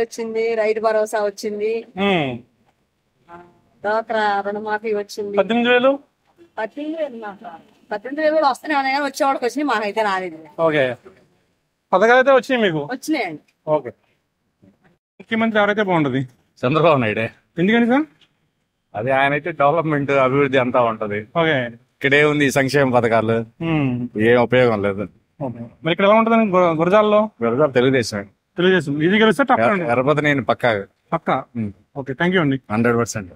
వచ్చింది, రైతు భరోసా వచ్చింది, డ్వాక్రా రుణమాఫీ వచ్చింది, 18,000 పద్దెనిమిది వేలు వస్తూనే ఉన్నాయి కానీ వచ్చేవాడికి వచ్చినాయి మాకైతే రాలేదు. ఓకే, పథకాలు అయితే వచ్చినాయి మీకు. వచ్చినాయండి. ఓకే, ముఖ్యమంత్రి ఎవరైతే బాగుంటది? చంద్రబాబు నాయుడే. ఎందుకని సార్? అదే ఆయన అయితే డెవలప్మెంట్ అభివృద్ధి అంతా ఉంటది. ఓకే, ఇక్కడే ఉంది సంక్షేమ పథకాలు, ఏం ఉపయోగం లేదు. మరి ఇక్కడ ఎలా ఉంటది గురజాల్లో? గురజాల తెలుగుదేశం. తెలుగుదేశం ఇది గెలిస్తే ఎర్రపతి నేను పక్కా. ఓకే, థ్యాంక్ యూ అండి. 100%.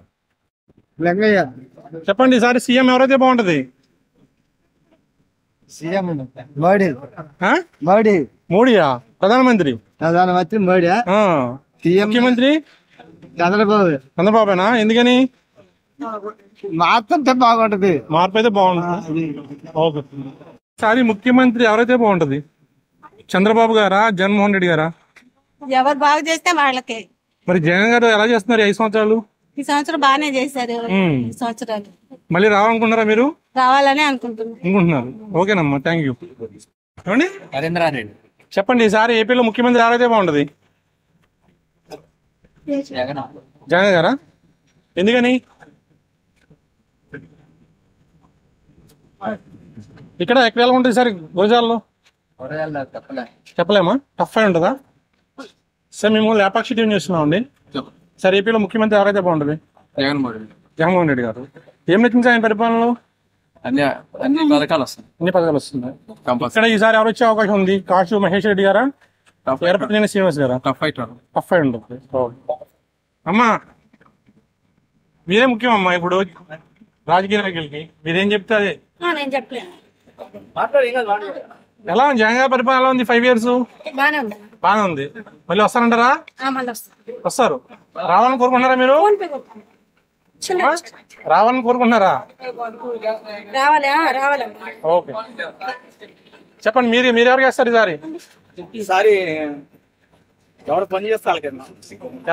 చెప్పండి, ఈసారి సీఎం ఎవరైతే బాగుంటది? సీఎం మోడీ. మోడీ? మోడీయా? ప్రధానమంత్రి మోడీ. ముఖ్యమంత్రి చంద్రబాబు. చంద్రబాబేనా? ఎందుకని? మార్పు బాగుంటది. మార్పు అయితే బాగుంటుంది. ఓకే, ఈసారి ముఖ్యమంత్రి ఎవరైతే బాగుంటది? చంద్రబాబు గారా, జగన్మోహన్ రెడ్డి గారా? ఎవరు బాగా చేస్తే వాళ్ళకి. మరి జగన్ గారు ఎలా చేస్తున్నారు 5 సంవత్సరాలు? ఈ సంవత్సరం బాగానే చేశారు. ఈ సంవత్సరాలు మళ్ళీ రావాలనుకుంటున్నారా మీరు? రావాలని అనుకుంటున్నారు. ఓకేనమ్మా, థ్యాంక్ యూ. ఏమండి నరేంద్రారెడ్డి. చెప్పండి, ఈసారి ఏపీలో ముఖ్యమంత్రి ఎవరైతే బాగుంటది? జగన్ గారా? ఎందుకని? ఎక్కడ ఎలా ఉంటుంది సార్ గురజాల్లో? చెప్పలేమా? టఫ్ అయి ఉంటుందా సార్? మేము లేపాక్షి టీం చేస్తున్నామండి సార్. ఏపీలో ముఖ్యమంత్రి ఎవరైతే బాగుంటుంది? జగన్మోహన్ రెడ్డి గారు. ఏం నచ్చింది ఆయన పరిపాలనలో? అన్ని పథకాలు వస్తున్నాయి. ఇక్కడ ఈసారి ఎవరు వచ్చే అవకాశం ఉంది? కాశు మహేష్ రెడ్డి గారా, ఎర్రపతినేని శ్రీనివాస్ గారా? టఫ్ అయి ఉంటుంది. అమ్మా, మీరే ముఖ్యం అమ్మా. ఇప్పుడు రాజకీయ నాయకులకి మీరేం చెప్తే అదే. నేను చెప్పలేను. ఎలా ఉంది జగన్ గారి పరిపాలన? ఎలా ఉంది 5 years? బాగానే ఉంది. మళ్ళీ వస్తారంటారా? వస్తారు. రావాలని కోరుకుంటున్నారా మీరు? రావాలని కోరుకుంటున్నారా? ఓకే, చెప్పండి, మీరు ఎవరికి వేస్తారు ఈసారి? ఈసారి ఎవరు పని చేస్తారు కదా.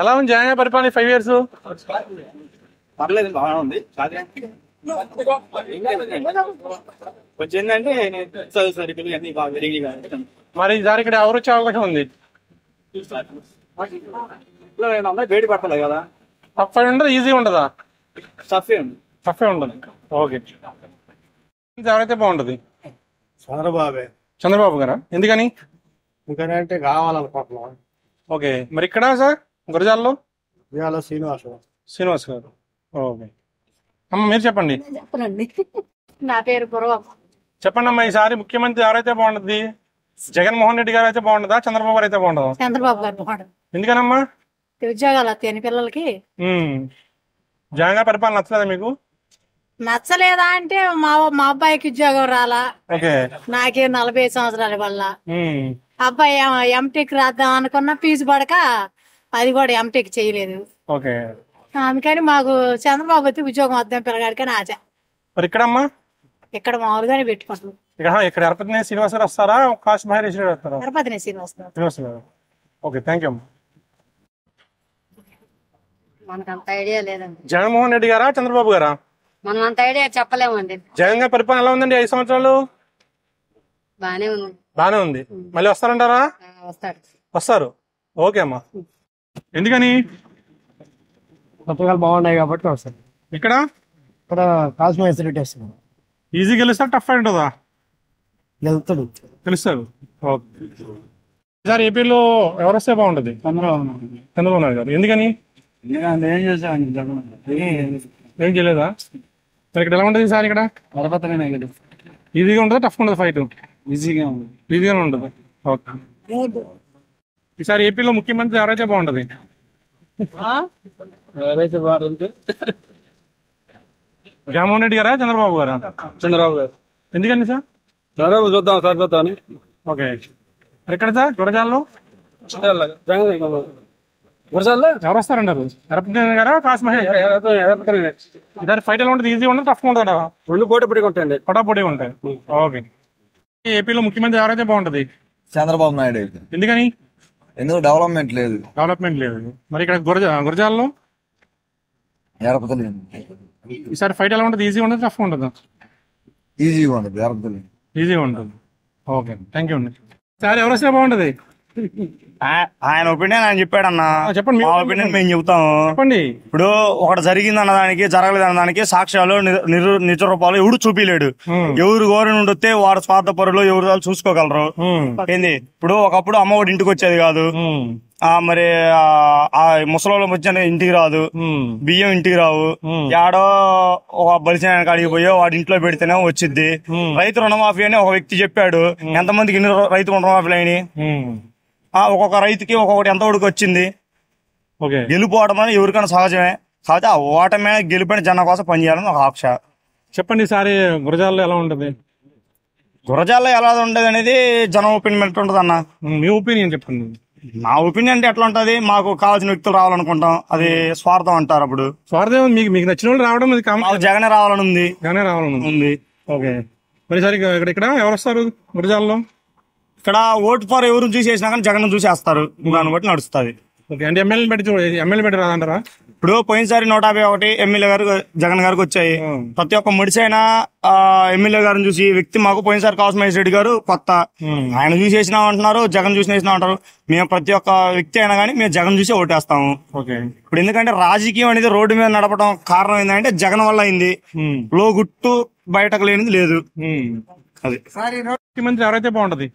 ఎలా ఉంది జగన్ గారి పరిపాలన 5 years? పర్లేదు, బాగానే ఉంది. కొంచెం ఏంటంటే చదువు సరిగ్గా అన్ని బాగా పెరిగిగా. మరి ఈసారి ఇక్కడ ఎవరు వచ్చే అవకాశం ఉంది? వేడి పడతలే కదా. టఫ్ అయి ఉండదు, ఈజీ ఉండదా? టఫే ఉండదు. ఓకే, ఎవరైతే బాగుంటది? చంద్రబాబే. చంద్రబాబు గారా? ఎందుకని? ఎందుకంటే కావాలనుకుంటున్నాం. ఓకే, మరి ఇక్కడ సార్ గురజాల్లో? శ్రీనివాస్ గారు. ఓకే అమ్మ, మీరు చెప్పండి. నా పేరు చెప్పండి అమ్మా, ఈసారి ముఖ్యమంత్రి ఎవరైతే బాగుంటది? జగన్మోహన్ రెడ్డి గారు అయితే బాగుంటుందా, చంద్రబాబు గారు అయితే బాగుంటుందా? చంద్రబాబు గారు బాగుంటుంది. ఎందుకనమ్మా? ఉద్యోగాలు వస్తాయని పిల్లలకి. జగన్ గారి పరిపాలన నచ్చలేదా మీకు? నచ్చలేదా అంటే మా అబ్బాయికి ఉద్యోగం రాలా. ఓకే, నాకే 45 సంవత్సరాల వల్ల. అబ్బాయి ఎంటెక్ రాద్దాం అనుకున్న ఫీజు పడక అది కూడా ఎంటెక్ చేయలేదు. ఓకే, అందుకని మాకు చంద్రబాబు అయితే ఉద్యోగం వద్దాం పిల్లగాడికని ఆశ. మరి ఇక్కడమ్మా? ఇక్కడ మామూలుగానే పెట్టుకుంటాం. ఇక్కడ ఎర్రపతినేని శ్రీనివాస్ గారు వస్తారా, కాశీ మహేష్ రెడ్డి వస్తారా? ఎర్రపతినేని శ్రీనివాస్ గారు. ఓకే, థ్యాంక్ యూ అమ్మా. మనకంత ఐడియా లేదండి. జగన్మోహన్ రెడ్డి గారా, చంద్రబాబు గారా? మనం అంత ఐడియా చెప్పలేమండి. జగన్ గారి పరిపాలన ఎలా ఉందండి 5 సంవత్సరాలు? బానే ఉంది. మళ్ళీ వస్తారంటారా? వస్తారు. ఓకే అమ్మా. ఎందుకని? పథకాలు బాగున్నాయి కాబట్టి వస్తారు. ఇక్కడ కాశ్మీర్ వస్తున్నారు. ఈజీ గెలుస్తా, టఫ్ అయి ఉంటుందా? తెలుస్తారు. ఈసారి ఏపీలో ఎవరు వస్తే బాగుంటది? చంద్రబాబు నాయుడు గారు. ఎందుకని? ఏం చేయలేదా? మరి ఇక్కడ ఎలా ఉంటుంది ఈసారి? ఇక్కడ ఈజీగా ఉంటుందా, టఫ్ ఉంటుంది ఫైట్? ఈజీగానే ఉంటుంది. ఓకే, ఈసారి ఏపీలో ముఖ్యమంత్రి ఎవరైతే బాగుంటది? జగన్మోహన్ రెడ్డి గారా, చంద్రబాబు గారా? చంద్రబాబు గారు. ఎందుకని సార్? చంద్రబాబు చూద్దాం సార్, చూద్దాం. ఓకే, ఎక్కడ సార్? గురజాల్లో ఎవరు వస్తారంటారు? ఎర్రపతినేని గారా, కాశీ మహేష్? ఈసారి ఫైట్ ఎలా ఉంటుంది? ఈజీ ఉంటుంది, టఫ్ ఉంటుందా? రెండు పోటీ ఉంటాయండి. పోటీ ఉంటాయి. ఓకే, ఏపీలో ముఖ్యమంత్రి ఎవరైతే బాగుంటది? చంద్రబాబు నాయుడు. ఎందుకని? ఎందుకు డెవలప్మెంట్ లేదు. మరి ఇక్కడ గురజాల్లో ఈసారి ఫైట్ ఎలా ఉంటుంది? ఈజీ ఉంటుంది, టఫ్ ఉంటుందా? ఈజీగా ఉంటుంది. ఈజీగా ఉంటుంది. ఓకే, థ్యాంక్ యూ అండి. ఈసారి ఎవరు వస్తే బాగుంటది? ఆయన ఒపీనియన్ ఆయన చెప్పాడన్న. చెప్పండి. మా ఒపీనియన్ మేము చెబుతాము. చెప్పండి. ఇప్పుడు ఒకటి జరిగింది అన్నదానికి జరగలేదు అన్నదానికి సాక్ష్యాలు నిజ రూపాలు ఎవడు చూపిలేడు. ఎవరు గవర్నమెంట్ వస్తే వాడు స్వార్థపరులు ఎవరు వాళ్ళు చూసుకోగలరు. ఏంది ఇప్పుడు ఒకప్పుడు అమ్మఒడి ఇంటికి వచ్చేది కాదు. మరి ఆ ముసలి వచ్చిన ఇంటికి రాదు, బియ్యం ఇంటికి రావు. యాడో ఒక బలిసిన కాడికి పోయో వాడి ఇంట్లో పెడితేనే వచ్చిద్ది. రైతు రుణమాఫీ అని ఒక వ్యక్తి చెప్పాడు. ఎంతమందికి ఇన్ని రైతు రుణమాఫీలు అయినాయి? ఒక్కొక్క రైతుకి ఒక్కొక్కటి ఎంత ఉడికి వచ్చింది. గెలుపోవడం అని ఎవరికైనా సహజమే. కాకపోతే ఆ ఓటమే గెలిపిన జనం కోసం పనిచేయాలని ఒక ఆక్ష. చెప్పండి ఈసారి గురజాల్లో ఎలా ఉంటుంది? గురజాల్లో ఎలా ఉండదు అనేది జనం ఒపీనియన్ ఉంటుంది అన్న. మీ ఒపీనియన్ చెప్పండి. నా ఒపీనియన్ అంటే ఎట్లా ఉంటది, మాకు కావాల్సిన వ్యక్తులు రావాలనుకుంటాం. అది స్వార్థం అంటారు. అప్పుడు స్వార్థం మీకు నచ్చిన వాళ్ళు రావడం జగనే రావాలని ఉంది. జగనే రావాలని ఉంది. ఓకే, మరి సరే ఇక్కడ ఎవరు వస్తారు గురజాల్లో? ఇక్కడ ఓటు ఫర్ ఎవరు చూసి చేసినా కానీ జగన్ చూసేస్తారు. దాన్ని బట్టి నడుస్తుంది. ఓకే, అంటే ఎమ్మెల్యే పెట్టి రాదంటారా? ఇప్పుడు పోయినసారి 151 ఎమ్మెల్యే గారు జగన్ గారికి వచ్చాయి. ప్రతి ఒక్క ముడిసైన ఎమ్మెల్యే గారిని చూసి వ్యక్తి మాకు పోయినసారి కాసు మహేష్ రెడ్డి గారు కొత్త, ఆయన చూసి వేసినాం అంటున్నారు, జగన్ చూసి వేసినాం అంటారు. మేము ప్రతి ఒక్క వ్యక్తి అయినా కానీ మేము జగన్ చూసి ఓటేస్తాము. ఇప్పుడు ఎందుకంటే రాజకీయం అనేది రోడ్డు మీద నడపడం కారణం ఏంటంటే జగన్ వల్ల అయింది. లోగుట్టు బయటకు లేనిది లేదు. అది ముఖ్యమంత్రి ఎవరైతే బాగుంటది?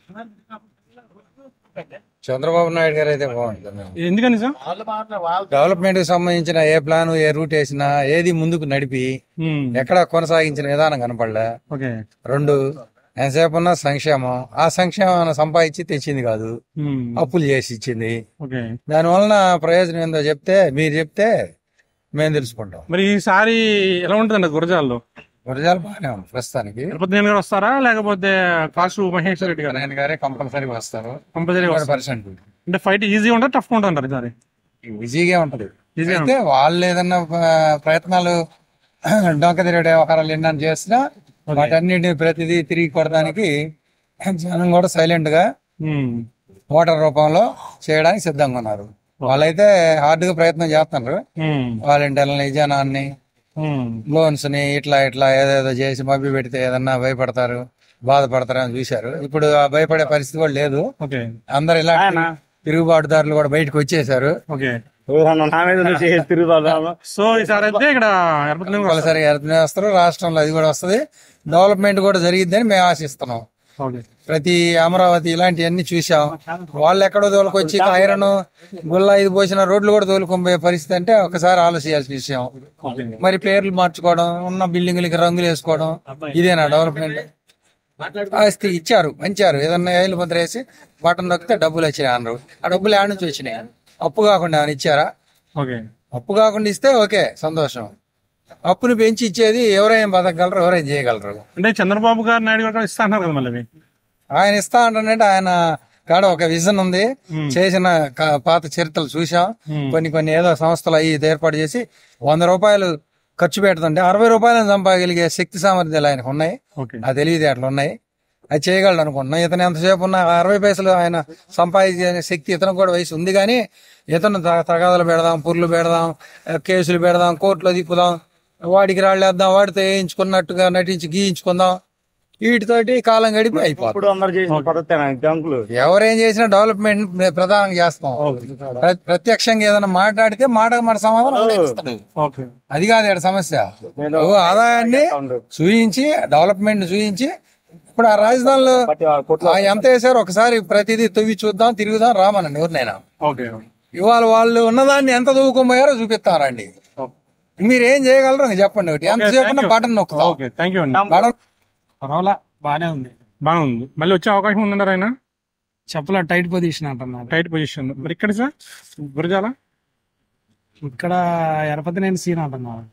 చంద్రబాబు నాయుడు గారు అయితే బాగుంటుంది. ఎందుకని సార్? డెవలప్మెంట్ కి సంబంధించిన ఏ ప్లాన్ ఏ రూట్ వేసినా ఏది ముందుకు నడిపి ఎక్కడ కొనసాగించిన విధానం కనపడలే. రెండు, ఎంతసేపు ఉన్న సంక్షేమం, ఆ సంక్షేమం సంపాదించి తెచ్చింది కాదు, అప్పులు చేసి ఇచ్చింది. దాని వలన ప్రయోజనం ఏందో మీరు చెప్తే మేము తెలుసుకుంటాం. మరి ఈసారి ఎలా ఉంటుందండి గురజాల్లో? గురజాలు బాగానే ఉంది ప్రస్తుతానికి. తిరుపతి నేను గారు వస్తారా లేకపోతే కాసు మహేష్ రెడ్డి గారు? నేను గారే కంపల్సరీ వస్తారు. కంపల్సరీ 100%. అంటే ఫైట్ ఈజీగా ఉంటుంది టఫ్ గా ఉంటుంది ఈసారి? ఈజీగా ఉంటది. అయితే వాళ్ళు ఏదన్నా ప్రయత్నాలు డొంక తిరిగే వ్యవహారాలు ఎన్నో చేసినా వాటన్నిటిని ప్రతిదీ తిరిగి కొడడానికి జనం కూడా సైలెంట్ గా ఓటర్ రూపంలో చేయడానికి సిద్ధంగా ఉన్నారు. వాళ్ళైతే హార్డ్ గా ప్రయత్నం చేస్తున్నారు. వాలంటీర్లని, జనాన్ని, లోన్స్ ని ఇట్లా ఏదేదో చేసి మభ్య పెడితే ఏదన్నా భయపడతారు, బాధపడతారు అని చూశారు. ఇప్పుడు ఆ భయపడే పరిస్థితి కూడా లేదు. అందరు ఇలా తిరుగుబాటుదారులు కూడా బయటకు వచ్చేసారు. సో ఈసారి అయితే ఇక్కడ కంపల్సరీ ఎర్తనే వస్తారు. రాష్ట్రంలో అది కూడా వస్తుంది. డెవలప్మెంట్ కూడా జరిగిద్దని మేము ఆశిస్తున్నాం. ప్రతి అమరావతి ఇలాంటివన్నీ చూసాం. వాళ్ళు ఎక్కడో తోలుకొచ్చి ఐరన్ గుల్ల ఇది పోసిన రోడ్లు కూడా తోలుకొనిపోయే పరిస్థితి అంటే ఒకసారి ఆలోచించాల్సిన విషయం. మరి పేర్లు మార్చుకోవడం, ఉన్న బిల్డింగ్లకి రంగులు వేసుకోవడం, ఇదేనా డెవలప్మెంట్? ఆస్తి ఇచ్చారు, మంచారు, ఏదన్నా ఏళ్ళు ముద్ర వేసి బటన్ నొక్కితే డబ్బులు వచ్చినాయి అన్నారు. ఆ డబ్బులు ఏడ నుంచి వచ్చినాయి? అప్పు కాకుండా ఏమైనా ఇచ్చారా? అప్పు కాకుండా ఇస్తే ఓకే, సంతోషం. అప్పుని పెంచి ఇచ్చేది ఎవరైనా బతకగలరు, ఎవరైనా చేయగలరు. అంటే చంద్రబాబు గారు నాయుడు గారు ఇస్తా అన్నారు కదా, మళ్ళీ ఆయన ఇస్తా అంటానంటే ఆయన కాడ ఒక విజన్ ఉంది. చేసిన పాత చరిత్రలు చూసాం. కొన్ని ఏదో సంస్థలు అవి ఏర్పాటు చేసి 100 రూపాయలు ఖర్చు పెడుతుంటే 60 రూపాయలను సంపాదగలిగే శక్తి సామర్థ్యాలు ఆయనకు ఉన్నాయి. ఆ తెలివితేటలు ఉన్నాయి. అది చేయగలడు అనుకుంటున్నాం. ఇతను ఎంతసేపు ఉన్న 60 పైసలు ఆయన సంపాదించే శక్తి ఇతను కూడా వయసు ఉంది. కానీ ఇతను తగాదాలు పెడదాం, పుర్లు పెడదాం, కేసులు పెడదాం, కోర్టులో తిప్పుదాం, వాడికి రాళ్ళేద్దాం, వాడితో వేయించుకున్నట్టుగా నటించి గీయించుకుందాం, వీటితోటి కాలం గడిపి అయిపోతుంది. ఎవరేం చేసినా డెవలప్మెంట్ ప్రధానంగా చేస్తాం. ప్రత్యక్షంగా ఏదైనా మాట్లాడితే మన సమాధానం అది కాదు ఇక్కడ సమస్య. ఆదాయాన్ని చూయించి, డెవలప్మెంట్ చూయించి, ఇప్పుడు ఆ రాజధానిలో ఎంత వేసారు ఒకసారి ప్రతిదీ తవ్వి చూద్దాం, తిరుగుదాం, రామనండి ఎవరినైనా. ఇవాళ వాళ్ళు ఉన్నదాన్ని ఎంత తవ్వుకోబోయారో చూపిస్తారండి. మీరేం చేయగలరు చెప్పండి. ఒకటి ఎంతసేపు బటన్ నొక్కుతాం. పర్వాలా బానే ఉంది. మళ్ళీ వచ్చే అవకాశం ఉందంటారు ఆయన? చెప్పలే, టైట్ పొజిషన్ అంటున్నారు. Tight position. మరి ఇక్కడ సార్ గురజాల ఇక్కడ ఎరపతినేని సీన్ అంటున్నారు.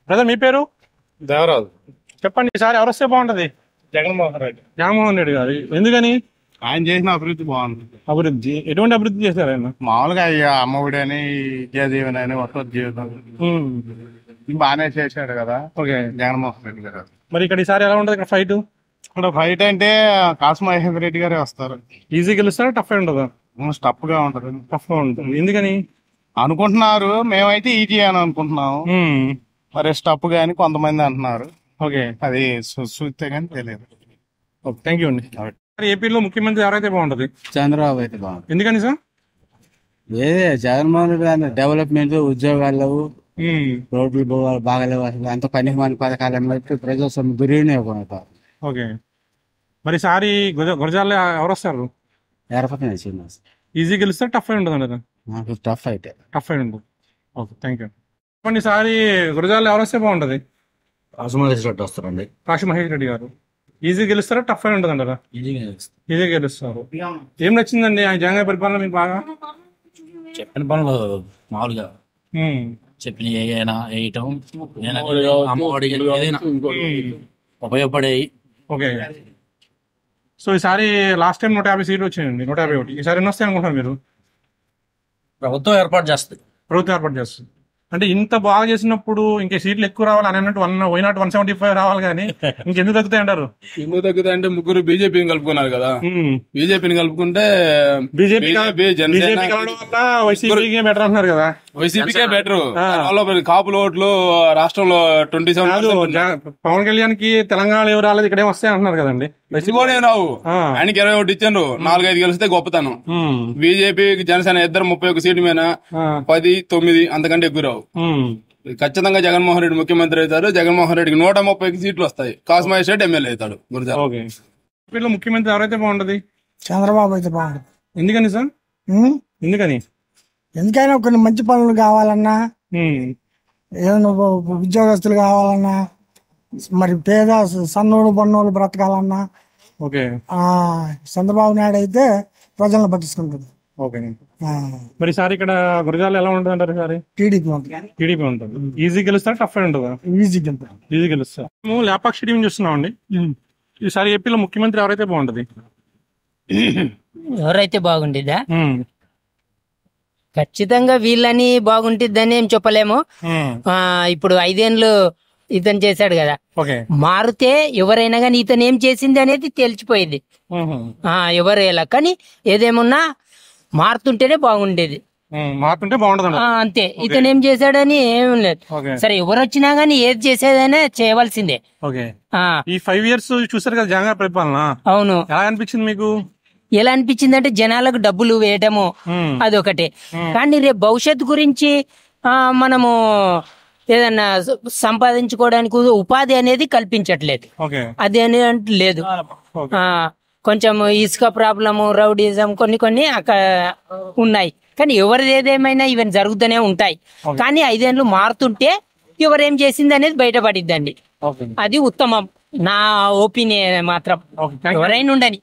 బ్రదర్ మీ పేరు? దేవరాజు. చెప్పండి ఈసారి ఎవరు వస్తే బాగుంటది? జగన్మోహన్ రెడ్డి గారు. ఎందుకని? ఆయన చేసిన అభివృద్ధి బాగుంది. అభివృద్ధి ఎటువంటి అభివృద్ధి చేశారు ఆయన? మామూలుగా అమ్మఒడి అని, విద్యాదీవెన అని, వసతి జీవితం బాగానే చేశాడు కదా జగన్మోహన్ రెడ్డి గారు. మరి ఇక్కడ ఈసారి ఎలా ఉంటది ఇక్కడ ఫైట్? ఇక్కడ ఫైట్ అంటే కాసు మహేంద్ర రెడ్డి గారే వస్తారు. ఈజీ గెలుస్తారా? టఫ్ ఉంటుందా? టఫ్ గా ఉంటది. టఫ్ గా ఉంటుంది. ఎందుకని అనుకుంటున్నారు? మేమైతే ఈజీ అని అనుకుంటున్నాము. మరి టఫ్ గా అని కొంతమంది అంటున్నారు. అది చూస్తే కానీ తెలియదు. థ్యాంక్ యూ అండి. ఏపీలో ముఖ్యమంత్రి ఎవరైతే బాగుంటది? చంద్రబాబు అయితే బాగుంది. ఎందుకని సార్? ఏదే జగన్మోహన్ రెడ్డి గారి డెవలప్మెంట్, ఉద్యోగాలు లేవు, రోడ్లు బాగాలేవు, అసలు అంత పనికి మన పథకాలను బట్టి ప్రజాస్వామ్యం దుర్వినియోగం. ఓకే, మరి సారి గురజాల్లో ఎవరు వస్తారు? ఎరపతి శ్రీనివాస్. ఈజీ గెలుస్తారు, టఫ్ అయి ఉంటుంది? నాకు టఫ్ అయితే టఫ్ అయి ఉంటుంది. Okay, thank you. చెప్పండి, ఈసారి గురజాల్లో ఎవరు వస్తే బాగుంటుంది? మహేష్ రెడ్డి వస్తారండి. కాశీ మహేష్ రెడ్డి గారు. ఈజీ గెలుస్తారా, టఫ్ అయి ఉంటుంది అంటారా? ఈజీ గెలుస్తారు. ఏం నచ్చిందండి ఆయన జగన్ గారి పరిపాలన మీకు బాగా? చెప్పిన పనులు మామూలుగా చెప్పిన ఏదైనా వేయటం, అమ్మఒడి ఏదైనా ఉపయోగపడేవి. ఓకే, సో ఈసారి లాస్ట్ టైం 150 సీట్లు వచ్చాయండి, 151. ఈసారి ఎన్ని వస్తాయి అనుకుంటున్నారు మీరు? ప్రభుత్వం ఏర్పాటు చేస్తుంది. ప్రభుత్వం ఏర్పాటు చేస్తుంది అంటే ఇంత బాగా చేసినప్పుడు ఇంకా సీట్లు ఎక్కువ రావాలి అని అన్నట్టు 175 రావాలి, కానీ ఇంకెందుకు తగ్గుతాయి అంటారు? ఎందుకు తగ్గుతాయి అంటే ముగ్గురు బీజేపీని కలుపుకున్నారు కదా. బీజేపీని కలుపుకుంటే వైసీపీకే బెటర్ అంటున్నారు కదా. వైసీపీకే బెటర్. కాపుల ఓట్లు రాష్ట్రంలో 27. పవన్ కళ్యాణ్ కి తెలంగాణ ఎవరు రాలేదు, ఇక్కడే వస్తాయి అంటున్నారు కదండి. రావు, ఆయనకి 21 ఇచ్చారు, 4-5 గెలిస్తే గొప్పతనం. బీజేపీ జనసేన ఇద్దరు 31 సీట్ల మీద 10-9 అంతకంటే ఎక్కువ రావు. ఖచ్చితంగా జగన్మోహన్ రెడ్డి ముఖ్యమంత్రి అవుతారు. జగన్మోహన్ రెడ్డికి 130 సీట్లు వస్తాయి. కాసు మహేష్ రెడ్డి ఎమ్మెల్యే అవుతాడు. గురజాల ముఖ్యమంత్రి ఎవరైతే బాగుంటది? చంద్రబాబు అయితే బాగుంటుంది. ఎందుకని సార్? ఎందుకని? ఎందుకైనా కొన్ని మంచి పనులు కావాలన్నా, ఏదైనా ఉద్యోగస్తులు కావాలన్నా, మరి పేద సన్నోడు బన్నోళ్ళు బ్రతకాలన్నా చంద్రబాబు నాయుడు అయితే ప్రజలను పట్టించుకుంటుంది. ఓకే, మరి సార్ ఇక్కడ గురజాల ఎలా ఉంటుంది అంటారు? సార్ టీడీపీ ఉంటుంది. టీడీపీ ఉంటుంది. ఈజీ గెలుస్తారు, టఫ్ అయి ఉంటుందా? ఈజీ గెలుస్తారు. మేము లేపాక్షి టీవీ చూస్తున్నామండి. ఈసారి ఏపీలో ముఖ్యమంత్రి ఎవరైతే బాగుంటది? ఎవరైతే బాగుండిద్దా? ఖచ్చితంగా వీళ్ళని బాగుంటుందని ఏం చెప్పలేము. ఇప్పుడు 5 ఏళ్ళు ఇతను చేశాడు కదా, మారితే ఎవరైనా కానీ ఇతను ఏం చేసింది అనేది తెలిసిపోయింది. ఎవరు ఎలా కానీ ఏదేమున్నా మారుతుంటేనే బాగుండేది. మారుతుంటే బాగుంటుంది అంతే. ఇతను ఏం చేశాడని ఏం లేదు. సరే, ఎవరు వచ్చినా గానీ ఏది చేసేదనే చేయవలసిందే. ఈ 5 years చూసారు కదా జగన్ గారి పరిపాలన. అవును. ఎలా అనిపించింది మీకు? ఎలా అనిపించింది అంటే జనాలకు డబ్బులు వేయటము అదొకటే, కానీ రేపు భవిష్యత్తు గురించి మనము ఏదన్నా సంపాదించుకోవడానికి ఉపాధి అనేది కల్పించట్లేదు. అది అనేది లేదు. కొంచెం ఇసుక ప్రాబ్లము, రౌడీజం కొన్ని అక్కడ ఉన్నాయి, కానీ ఎవరిది ఏదేమైనా ఈవెన్ జరుగుతూనే ఉంటాయి. కానీ 5 ఏళ్ళు మారుతుంటే ఎవరేం చేసింది అనేది బయటపడిద్దండి. అది ఉత్తమం, నా ఒపీనియన్ మాత్రం. ఎవరైనా ఉండని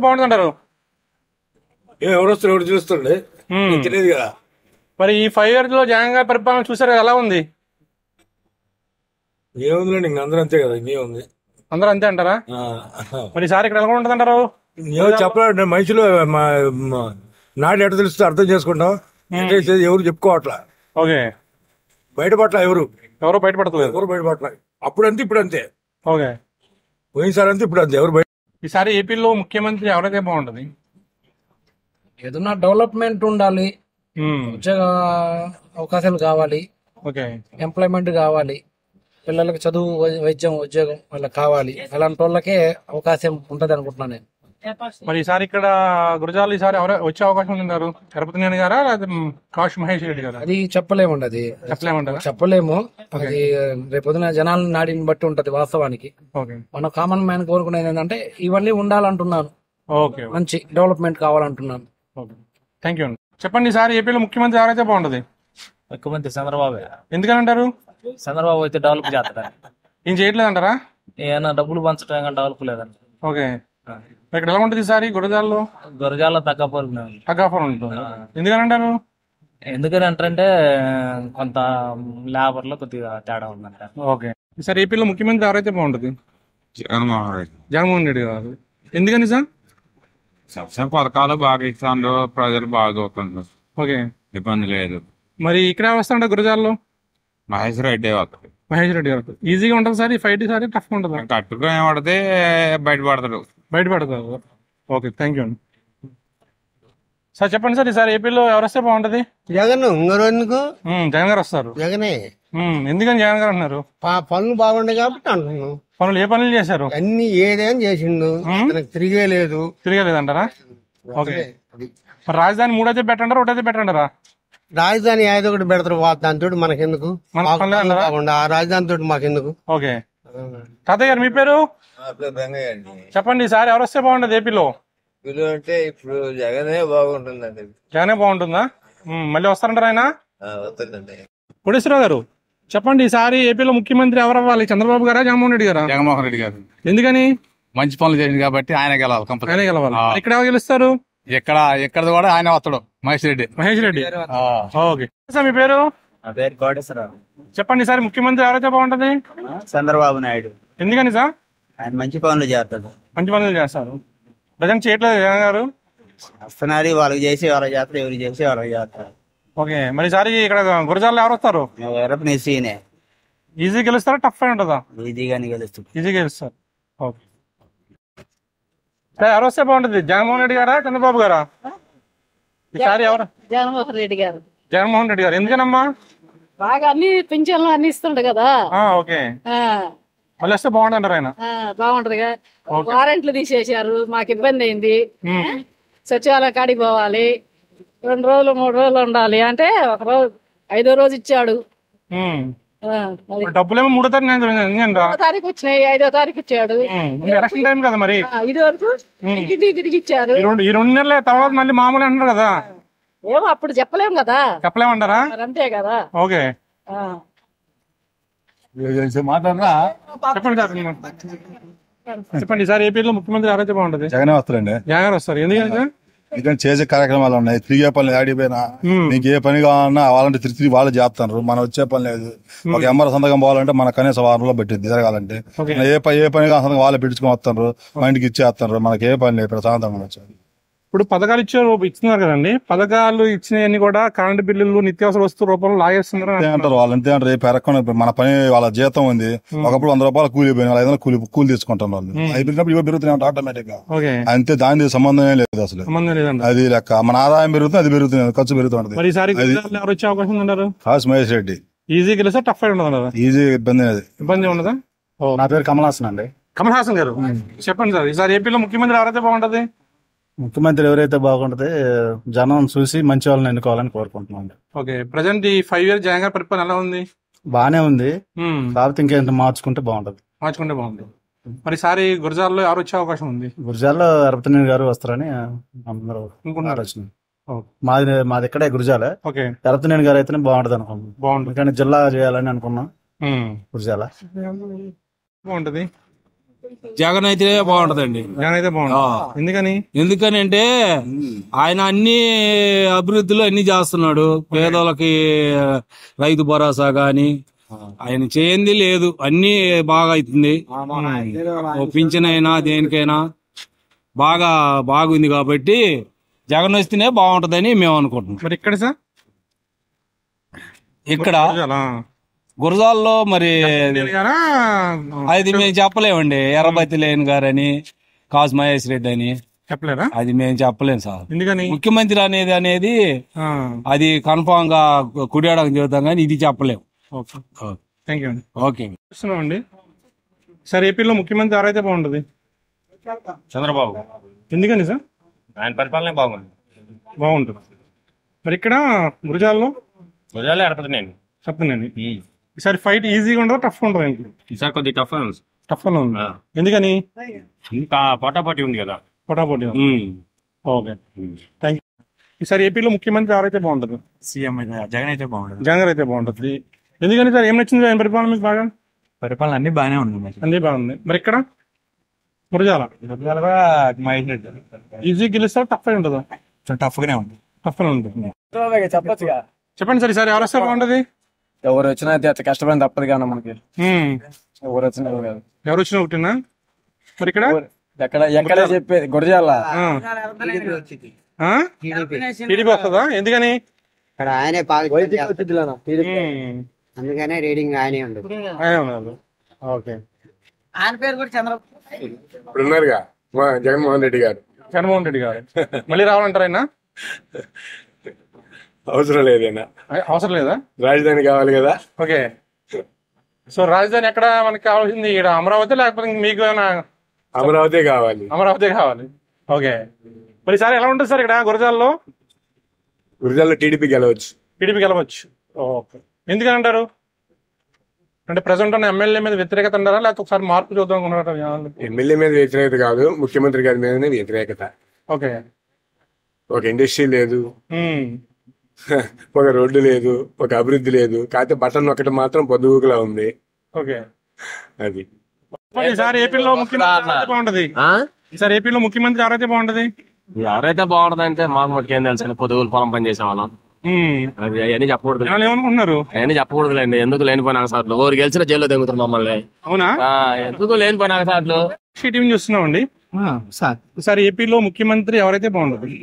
బాగుంటుంటారు. ఎవరు వస్తారు, ఎవరు చూస్తుండే తెలియదు కదా. మరి ఈ 5 years లో జగన్ గారి పరిపాలన చూసారు, ఎలా ఉంది? ఏముందిలేండి, ఇంక అందరూ అంతే కదా, ఇంకేముంది, అందరూ అంతే అంటారా? మరి సార్ ఇక్కడ ఎలా ఉంటుంది అంటారు? చెప్పలేదు, మనుషులు నాడు ఎట్లా తెలుస్తుంది అర్థం చేసుకుంటాం, ఎవరు చెప్పుకోవట్లా. బయటపట్ల ఎవరు బయటపడతలేదు. ఎవరు బయటపట్ల. అప్పుడు అంతే, ఇప్పుడు అంతే. పోయినసారి అంతే, ఇప్పుడు అంతే. ఎవరు బయట. ఈసారి ఏపీలో ముఖ్యమంత్రి ఎవరైతే బాగుంటది? ఏదన్నా డెవలప్మెంట్ ఉండాలి, ఉద్యోగ అవకాశాలు కావాలి, ఎంప్లాయ్మెంట్ కావాలి, పిల్లలకి చదువు, వైద్యం, ఉద్యోగం వాళ్ళకి కావాలి. అలాంటి వాళ్ళకే అవకాశం ఉంటది అనుకుంటున్నాను నేను. మరి ఈసారి ఇక్కడ గురజాల ఈసారి ఎవరు వచ్చే అవకాశం ఉన్నారు? తిరుపతి నేను గారా లేదా కాశీ మహేష్ రెడ్డి గారా? అది చెప్పలేమండి, అది చెప్పలేము. అది రేపొద్దున జనాల నాడిని బట్టి ఉంటది. వాస్తవానికి మన కామన్ మ్యాన్ కోరుకునేది ఏంటంటే ఇవన్నీ ఉండాలంటున్నాను, మంచి డెవలప్మెంట్ కావాలంటున్నాను. Thank you. చెప్పండి, ఈసారి ఏపీలో ముఖ్యమంత్రి ఎవరైతే బాగుంటది? ముఖ్యమంత్రి చంద్రబాబు. ఎందుకని అంటారు? చంద్రబాబు అయితే డెవలప్ చేస్తాడు. ఏం చేయట్లేదు అంటారా? ఏమైనా డబ్బులు పంచడం కానీ డెవలప్ లేదండి. ఓకే, ఇక్కడ ఎలా ఉంటుంది ఈసారి గురజాలలో? గురజాలలో తగ్గపోరు ఉంటుంది. ఎందుకని అంటారు? ఎందుకని అంటే కొంత లేబర్ లో కొద్దిగా తేడా ఉందంట. ఓకే, ఈసారి ఏపీలో ముఖ్యమంత్రి ఎవరైతే బాగుంటది? జగన్మోహన్ రెడ్డి గారు. ఎందుకని సార్? పథకాలు బాగా ఇస్తాను, ప్రజలు బాగా చూస్తున్నారు. ఓకే, ఇబ్బంది లేదు. మరి ఇక్కడ వస్తాంట గురజాలలో? మహేష్ రెడ్డి వస్తుంది. మహేష్ రెడ్డి గారు ఈజీగా ఉంటుంది సార్. ఈ ఫైట్ సార్ టఫ్ ఉంటుంది. కట్టుగా ఏమడితే బయటపడతాడు. ఓకే, థ్యాంక్ యూ అండి. సార్ చెప్పండి సార్, ఈసారి ఏపీలో ఎవరు వస్తే బాగుంటది? జగన్. జగన్ గారు వస్తారు. జగనే. ఎందుకని జగన్ గారు అంటున్నారు? పనులు బాగుండే కాబట్టి అంటున్నాను. పనులు ఏ పనులు చేశారు? అన్ని ఏదేం చేసిండు, తిరగలేదంటారా? ఓకే. మరి రాజధాని 3 అయితే పెట్టంటారా, 1 అయితే పెట్టంటారా? రాజధాని ఏదో ఒకటి పెడతారు, దాంతో మనకెందుకు, ఆ రాజధాని తోటి మాకెందుకు. ఓకే. తాతయ్య గారు మీ పేరు చెప్పండి. ఈసారి ఎవరు వస్తే బాగుంటది ఏపీలో? అంటే ఇప్పుడు జగనే బాగుంటుందండి. జగనే బాగుంటుందా? మళ్ళీ వస్తారంటారు ఆయన? వస్తుందండి. కోటేశ్వరరావు గారు చెప్పండి, ఈసారి ఏపీలో ముఖ్యమంత్రి ఎవరు అవ్వాలి? చంద్రబాబు గారా, జగన్మోహన్ రెడ్డి గారా? జగన్మోహన్ రెడ్డి గారు. ఎందుకని? మంచి పనులు చేసింది కాబట్టి ఆయన గెలవాలి. ఆయన గెలవాలి. ఇక్కడ ఎవరు గెలుస్తారు? ఇక్కడ కూడా ఆయన వస్తాడు, మహేష్ రెడ్డి. ఓకే. మీ పేరు? నా పేరు కోటేశ్వరరావు. చెప్పండి, ఈసారి ముఖ్యమంత్రి ఎవరైతే బాగుంటది? చంద్రబాబు నాయుడు. ఎందుకని సార్? ఆయన మంచి పనులు చేస్తాడు. మంచి పనులు చేస్తారు. ప్రజెంట్ చేయట్లేదు జగన్ గారు. వస్తున్నారు, వాళ్ళకి చేసి వాళ్ళకి చేస్తారు, ఎవరు చేసి వాళ్ళకి చేస్తారు. ఓకే. మరి ఈసారి ఇక్కడ గురజాల్లో ఎవరు వస్తారు? సీనే. ఈజీ గెలుస్తారా, టఫ్ అయి ఉంటుందా? ఈజీగానే గెలుస్తారు. ఈజీ గెలుస్తారు. ఓకే. ఎవరు వస్తే బాగుంటది? జగన్మోహన్ రెడ్డి గారా, చంద్రబాబు గారా? ఈసారి ఎవరు? జగన్మోహన్ రెడ్డి గారు. జగన్మోహన్ రెడ్డి గారు. ఎందుకనమ్మా? బాగా అన్ని పింఛన్లు అన్ని ఇస్తుండే కదా. ఓకే. మళ్ళీ వస్తే బాగుంటారు ఆయన. బాగుంటది. వారెంట్లు తీసేశారు, మాకు ఇబ్బంది అయింది. సచివాలయ కాడికి పోవాలి, 2 రోజులు 3 రోజులు ఉండాలి అంటే, ఒక రోజు 5వ రోజు ఇచ్చాడు. డబ్బులేమో 3వ తారీఖు వచ్చినాయి, 5వ తారీఖు ఇచ్చాడు. ఎలక్షన్ టైం కదా మరి. ఇది వరకు తిరిగి ఇచ్చారు. ఈ 2 నెలల తర్వాత మళ్ళీ మామూలు అంటారు కదా. ఏమో అప్పుడు చెప్పలేము కదా. చెప్పలేమంటారా? అంతే కదా. ఓకే. మాట్లాడరా. చెప్పండి, ఈసారి ఏపీలో ముఖ్యమంత్రి ఎవరైతే బాగుంటది? జగనే వస్తారండి. జగన్ వస్తారు. ఎందుకంటే చేసే కార్యక్రమాలు ఉన్నాయి. తిరిగే పనులు ఆడిపోయినా నీకు ఏ పని కావాలన్నా వాళ్ళంటే తిరిగి వాళ్ళు చేస్తున్నారు. మనం వచ్చే పని లేదు. ఒక ఎంఆర్ సంతకం పోవాలంటే మన కనీసం 6 రోజుల్లో పెట్టింది జరగాలంటే. ఏ పని కావాలన్నా వాళ్ళే పెట్టించుకొని వస్తున్నారు, మా ఇంటికి ఇచ్చేస్తున్నారు. మనకి ఏ పని లేదు, ప్రశాంతంగా వచ్చారు. ఇప్పుడు పథకాలు ఇస్తున్నారు కదండి. పథకాలు ఇచ్చినవన్నీ కూడా కరెంట్ బిల్లులు, నిత్యావసర వస్తువు రూపంలో లాగేస్తున్నారు అంటారు వాళ్ళు. అంతే అంటారు. పెరగకుండా మన పని వాళ్ళ జీతం ఉంది. ఒకప్పుడు 100 రూపాయలు కూలి పోయిన వాళ్ళు 500 కూలి తీసుకుంటారు. వాళ్ళు అవి పెరిగినప్పుడు ఇవి పెరుగుతున్నాయి ఆటోమేటిక్ గా. అంతే, దాని సంబంధమే లేదు అసలు. అది లెక్క. మన ఆదాయం పెరుగుతుంది, అది పెరుగుతుంది, ఖర్చు పెరుగుతుంది. మహేష్ రెడ్డి. ఈజీ గెలిస్తే టఫ్ అయి ఉండదు. ఈజీ ఇబ్బంది ఉండదా? నా పేరు కమల్ హాసన్ అండి. కమల్ హాసన్ గారు చెప్పండి సార్, ఈసారి ఏపీలో ముఖ్యమంత్రి ఎవరైతే బాగుంటది? ముఖ్యమంత్రి ఎవరైతే బాగుంటది, జనం చూసి మంచి వాళ్ళని ఎన్నుకోవాలని కోరుకుంటున్నాం. ఓకే. ప్రజెంట్ ఈ 5 years జగన్ గారి పరిపాలన ఎలా ఉంది? బానే ఉంది. కాకపోతే ఇంకేంత మార్చుకుంటే బాగుంటది. మరి ఈసారి గురజాల్లో ఎవరు వచ్చే అవకాశం ఉంది? గురజాల్లో ఎరపతినేని గారు వస్తారని అందరూ ఆలోచన. మాది ఇక్కడే గురజాలే. ఎరపతినేని గారు అయితేనే బాగుంటది అనుకున్నాం. కానీ జిల్లా చేయాలని అనుకున్నాం. గురజాల బాగుంటది. జగన్ అయితే బాగుంటదండి. జగన్ అయితే బాగుంటుంది. ఎందుకని అంటే ఆయన అన్ని అభివృద్ధులు అన్ని చేస్తున్నాడు. పేదలకి రైతు భరోసా గాని ఆయన చేయంది లేదు, అన్ని బాగా అవుతుంది. పింఛన్ అయినా దేనికైనా బాగుంది కాబట్టి జగన్ వస్తేనే బాగుంటదని మేము అనుకుంటున్నాం. మరి ఇక్కడ సార్ ఇక్కడ గురజాల్లో మరి అది మేము చెప్పలేమండి. ఎర్రబత్తి లేని గారని, కాసు మహేష్ రెడ్డి అని చెప్పలేరా? అది మేము చెప్పలేము సార్. ఎందుకని? ముఖ్యమంత్రి అనేది అది కన్ఫామ్ గా కుడియడం చెబుతాం కానీ ఇది చెప్పలేము. ఓకే అండి. సార్ ఏపీలో ముఖ్యమంత్రి ఎవరైతే బాగుంటది? చంద్రబాబు. ఎందుకని సార్? ఆయన పరిపాలనే బాగుంటుంది. మరి ఇక్కడ గురజాల్లో ఎడపతినేని. ఈసారి ఫైట్ ఈజీగా ఉండదు, టఫ్ ఉంటుంది? ఈసారి కొద్దిగా టఫ్ ఉంది. ఎందుకని? ఇంకా పోటాపోటీ ఉంది కదా. పోటాపోటీ. Okay, thank you. ఈసారి ఏపీలో ముఖ్యమంత్రి ఎవరైతే బాగుంటుంది? సీఎం జగన్ అయితే బాగుంటుంది. జగన్ అయితే బాగుంటుంది. ఎందుకని సార్? ఏం నచ్చింది ఆయన పరిపాలన మీకు బాగా? పరిపాలన అన్ని బాగానే ఉంది. అన్ని బాగుంది. మరి ఇక్కడ గురజాల ఈజీ గెలుస్తా, టఫ్ అయి ఉంటుందా? టఫ్ గానే ఉంది. చెప్పండి సార్, ఈసారి ఎవరు వస్తే బాగుంటది? ఎవరు వచ్చినా కష్టపడి తప్పదు కానీ మనకి. ఎవరు వచ్చినా ఒకటినా? మరి ఇక్కడ ఎక్కడ చెప్పేది గురజాల టీడీపీ వస్తుందా? ఎందుకని? ఇక్కడ ఆయనే అందుకనే రీడింగ్ ఆయనే ఉండదు. ఓకే. ఆయన పేరు కూడా చంద్రబాబు. ఇప్పుడు ఉన్నారుగా జగన్మోహన్ రెడ్డి గారు. జగన్మోహన్ రెడ్డి గారు మళ్ళీ రావాలంటారు ఆయన? అవసరం లేదైనా. అవసరం లేదా? రాజధాని కావాలి కదా. ఓకే. సో రాజధాని ఎక్కడ మనకి కావాల్సింది? ఇక్కడ అమరావతి లేకపోతే మీకు అమరావతి కావాలి. అమరావతి కావాలి. ఓకే. మరి ఈసారి ఎలా ఉంటుంది సార్ ఇక్కడ గురజాలలో? గురజాలలో టీడీపీ గెలవచ్చు. టీడీపీ గెలవచ్చు. ఓకే. ఎందుకని అంటారు? అంటే ప్రజెంట్ ఉన్న ఎమ్మెల్యే మీద వ్యతిరేకత అంటారా, లేకపోతే ఒకసారి మార్పు చూద్దాం అనుకుంటారా? ఎమ్మెల్యే మీద వ్యతిరేకత కాదు, ముఖ్యమంత్రి గారి మీదనే వ్యతిరేకత. ఓకే. ఒక ఇండస్ట్రీ లేదు, ఒక రోడ్డు లేదు, ఒక అభివృద్ధి లేదు. కాకపోతే బటన్ ఒకటి మాత్రం పొద్దుగుకులా ఉంది. ఓకే. అది ఈసారి ఏపీలో ముఖ్యమంత్రి బాగుంటది. ఈసారి ఏపీలో ముఖ్యమంత్రి ఎవరైతే బాగుంటది? ఎవరైతే బాగుంటది అంటే మాకు ఏం తెలుసు, పొద్దుగులు పొలం పని చేసే వాళ్ళం. అది అవన్నీ చెప్పకూడదు. ఏమనుకుంటున్నారు? అవన్నీ చెప్పకూడదులేండి. ఎందుకు లేనిపోయిన సార్లు ఊరు గెలిచిన జైల్లో తెగుతారు మమ్మల్ని. అవునా? ఎందుకు లేనిపోయిన సార్లు టీవీ చూస్తున్నామండి. ఈసారి ఏపీలో ముఖ్యమంత్రి ఎవరైతే బాగుంటది?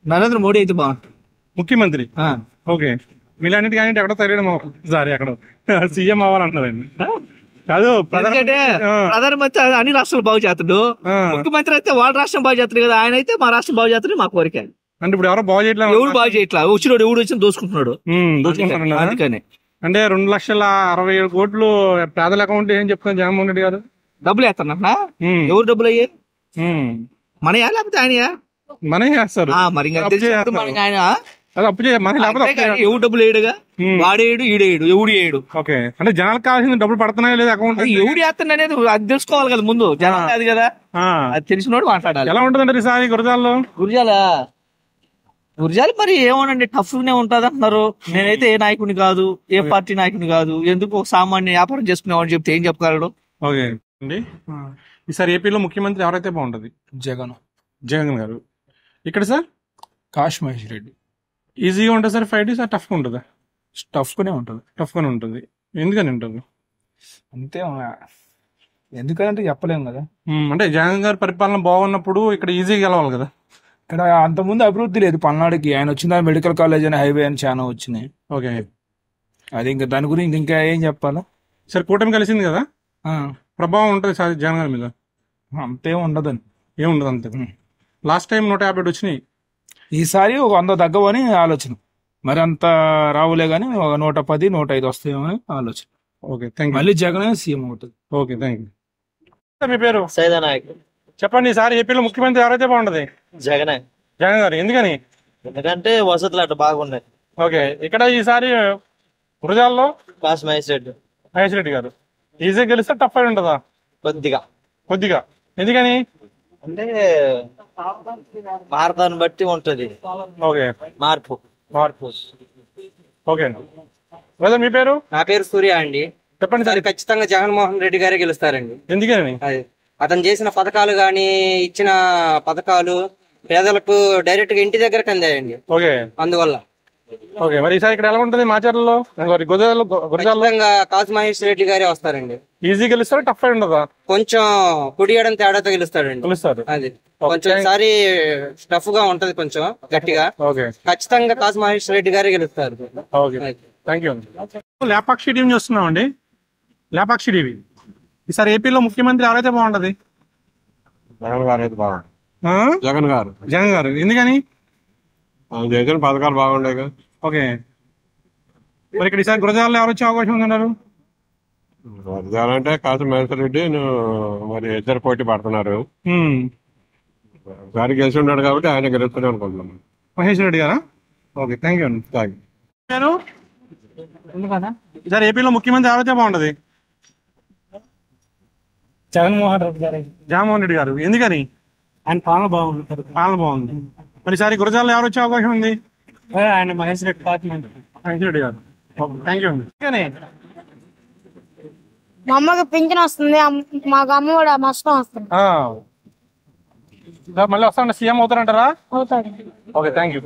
నరేంద్ర మోడీ అయితే బాగుంటుంది ముఖ్యమంత్రి. ఓకే. మీలాంటి కానీ ఎక్కడో తెలియడం సారీ ఎక్కడ సీఎం అవ్వాలంటారండి. కాదు, ప్రధానమంత్రి అన్ని రాష్ట్రాలు బాగు చేస్తాడు, ముఖ్యమంత్రి అయితే వాళ్ళ రాష్ట్రం బాగు చేస్తాడు కదా. ఆయన అయితే మా రాష్ట్రం బాగు చేస్తాడు మా కోరిక. అంటే ఇప్పుడు ఎవరో బాగు చేయట్లేదు. ఎవరు బాగు చేయట్లేదు, వచ్చినాడు ఎవడు వచ్చి దోసుకుంటున్నాడు. అందుకని అంటే 2,60,000 కోట్లు పేదల అకౌంట్ ఏం చెప్తున్నారు జగన్మోహన్ రెడ్డి గారు? డబ్బులు వేస్తారన్నా? ఎవరు డబ్బులు అయ్యాయి? మనయా లేకపోతే ఆయనయా? మనే చేస్తారు. మరి ఆయన ఎవరు డబ్బులు వేయడుగా, వాడేయడు, ఈడేయడు, ఎవడు వేయడు. ఓకే. అంటే జనాలకు కావాల్సిన డబ్బులు పడుతున్నాయో లేదా అకౌంట్? ఎవడు వేస్తాడు అనేది అది తెలుసుకోవాలి కదా ముందు. జనాలు అది కదా, అది తెలిసినోడు మాట్లాడాలి. ఎలా ఉంటుందండి ఈసారి గురజాలలో? గురజాల మరి ఏమోనండి, టఫ్ గానే ఉంటది అంటున్నారు. నేనైతే ఏ నాయకుడిని కాదు, ఏ పార్టీ నాయకుని కాదు. ఎందుకు ఒక సామాన్య వ్యాపారం చేసుకునేవాడిని చెప్తే ఏం చెప్పగలడు? ఓకే అండి. ఈసారి ఏపీలో ముఖ్యమంత్రి ఎవరైతే బాగుంటది? జగన్ గారు. ఇక్కడ సార్ కాశ్ మహేష్ రెడ్డి. ఈజీగా ఉంటుంది సార్ ఫైట్? సార్ టఫ్గా ఉంటుందా? టఫ్గానే ఉంటుంది. టఫ్గానే ఉంటుంది. ఎందుకని ఉంటుంది? అంతే, ఎందుకంటే చెప్పలేము కదా. అంటే జగన్ గారి పరిపాలన బాగున్నప్పుడు ఇక్కడ ఈజీగా గెలవాలి కదా. ఇక్కడ అంతకుముందు అభివృద్ధి లేదు పల్నాడుకి. ఆయన వచ్చిన మెడికల్ కాలేజ్ అని, హైవే అని చాలా వచ్చినాయి. ఓకే. అది ఇంకా దాని గురించి ఇంకా ఏం చెప్పాలా? సార్ కూటమి కలిసింది కదా, ప్రభావం ఉంటుంది సార్ జగన్ గారి మీద? అంతే ఉండదని. ఏముండదు అంతే. లాస్ట్ టైం 150 వచ్చినాయి, ఈసారి ఒక 100 తగ్గవని ఆలోచన. మరి అంత రావులే గానీ 110, 105 వస్తాయేమో అని ఆలోచన. Okay, thank you. మళ్ళీ జగన్ సీఎం అవుతుంది. Okay, thank you. మీ పేరు? సైదానాయక్. చెప్పండి, ఈసారి ఏపీలో ముఖ్యమంత్రి ఎవరైతే బాగుంటది? జగన్ గారు. ఎందుకని? ఎందుకంటే వసతులు అట్లా బాగున్నాయి. ఓకే. ఇక్కడ ఈసారి గురజాలలో కాశ్ మహేష్ రెడ్డి. మహేష్ రెడ్డి గారు. ఈజీగా గెలిస్తే టఫ్ అయి ఉంటుందా? కొద్దిగా. ఎందుకని? అంటే భారతాన్ని బట్టి ఉంటది. ఓకే. మార్పు. ఓకే. బ్రదర్, మీ పేరు? నా పేరు సూర్య అండి. చెప్పండి సార్. ఖచ్చితంగా జగన్మోహన్ రెడ్డి గారే గెలుస్తారండి. ఎందుకని? అతను చేసిన పథకాలు గాని, ఇచ్చిన పథకాలు పేదలకు డైరెక్ట్ గా ఇంటి దగ్గరకు అందాయండి. ఓకే. అందువల్ల. ఓకే. మరి ఈసారి ఇక్కడ ఎలా ఉంటుంది మాచర్లలో? కాశ్ మహేష్ రెడ్డి గారే వస్తారండి. ఈజీ గెలుస్తారా, టఫ్ అయి ఉండదా? కొంచెం కుడియడం తేడాతో గెలుస్తాడండి. అది కొంచెం ఈసారి టఫ్ గా ఉంటది, కొంచెం గట్టిగా. ఖచ్చితంగా కాశ్ మహేష్ రెడ్డి గారే గెలుస్తారు. Thank you. లేపాక్షి టీవీ చూస్తున్నామండి. లేపాక్షి టీవీ. ఈసారి ఏపీలో ముఖ్యమంత్రి ఎవరైతే బాగుంటది? జగన్ గారు అయితే బాగుంటుంది. జగన్ గారు. ఎందుకని? చేసిన పథకాలు బాగుండే కదా. ఓకే. మరి ఇక్కడ ఈసారి గురజాలలో ఎవరు వచ్చే అవకాశం ఉందన్నారు? గురజాలంటే కాశీ మహేశ్వర రెడ్డి మరి ఇద్దరు పోటీ పడుతున్నారు. ఒకసారి గెలిచి ఉన్నాడు కాబట్టి ఆయన గెలుస్తూనే అనుకుంటున్నాం. మహేష్ రెడ్డి గారా? ఓకే, థ్యాంక్ యూ అండి. ఈసారి ఏపీలో ముఖ్యమంత్రి ఎవరైతే బాగుంటది? జగన్మోహన్ రెడ్డి గారు. ఎందుకని? ఆయన పాలన బాగుంది. మరి ఈసారి గురజాలలో ఎవరు వచ్చే అవకాశం ఉంది? ఆయన మహేష్ రెడ్డి పార్టీ. మహేష్ రెడ్డి గారు. థ్యాంక్ యూ అండి. మా అమ్మకి పింఛన్ వస్తుంది, మాకు అమ్మ కూడా నష్టం వస్తుంది. మళ్ళీ వస్తారంట, సీఎం అవుతారంటారా? అవుతాడు. Okay, thank you.